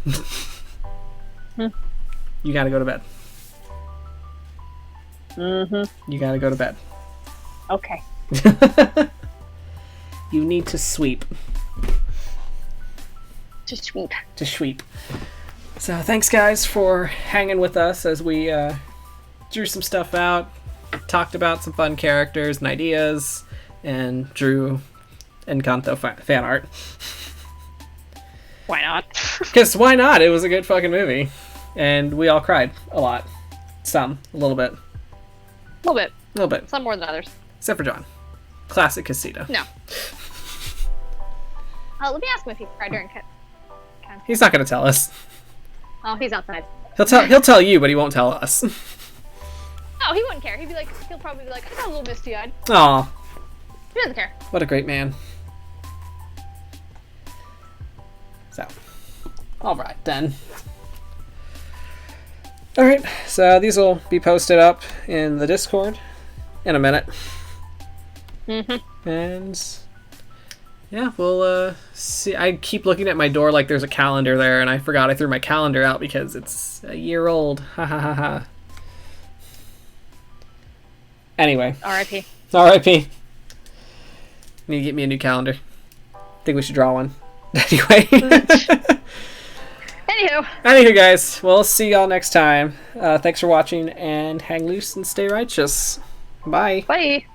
You gotta go to bed.
Mm-hmm.
You gotta go to bed.
Okay.
You need to sweep.
To sweep.
To sweep. So thanks, guys, for hanging with us as we drew some stuff out, talked about some fun characters and ideas, and drew Encanto fan art.
Why not?
Because why not? It was a good fucking movie. And we all cried a lot. Some. A little bit.
A little bit.
A little bit.
Some more than others.
Except for John. Classic Casita.
No. Let me ask him if he cried during
He's not going to tell us.
Oh, he's outside.
He'll tell you, but he won't tell us.
Oh, he wouldn't care. He'll probably be like, I got a little misty-eyed.
Aw.
He doesn't care.
What a great man. So. Alright, then. Alright, so these will be posted up in the Discord in a minute.
Mm-hmm.
And yeah, we'll see. I keep looking at my door like there's a calendar there, and I forgot I threw my calendar out because it's a year old. Ha ha ha ha. Anyway.
R.I.P.
R.I.P. Need to get me a new calendar. Think we should draw one. Anyway. Anywho, guys, we'll see y'all next time. Thanks for watching, and hang loose and stay righteous. Bye.
Bye.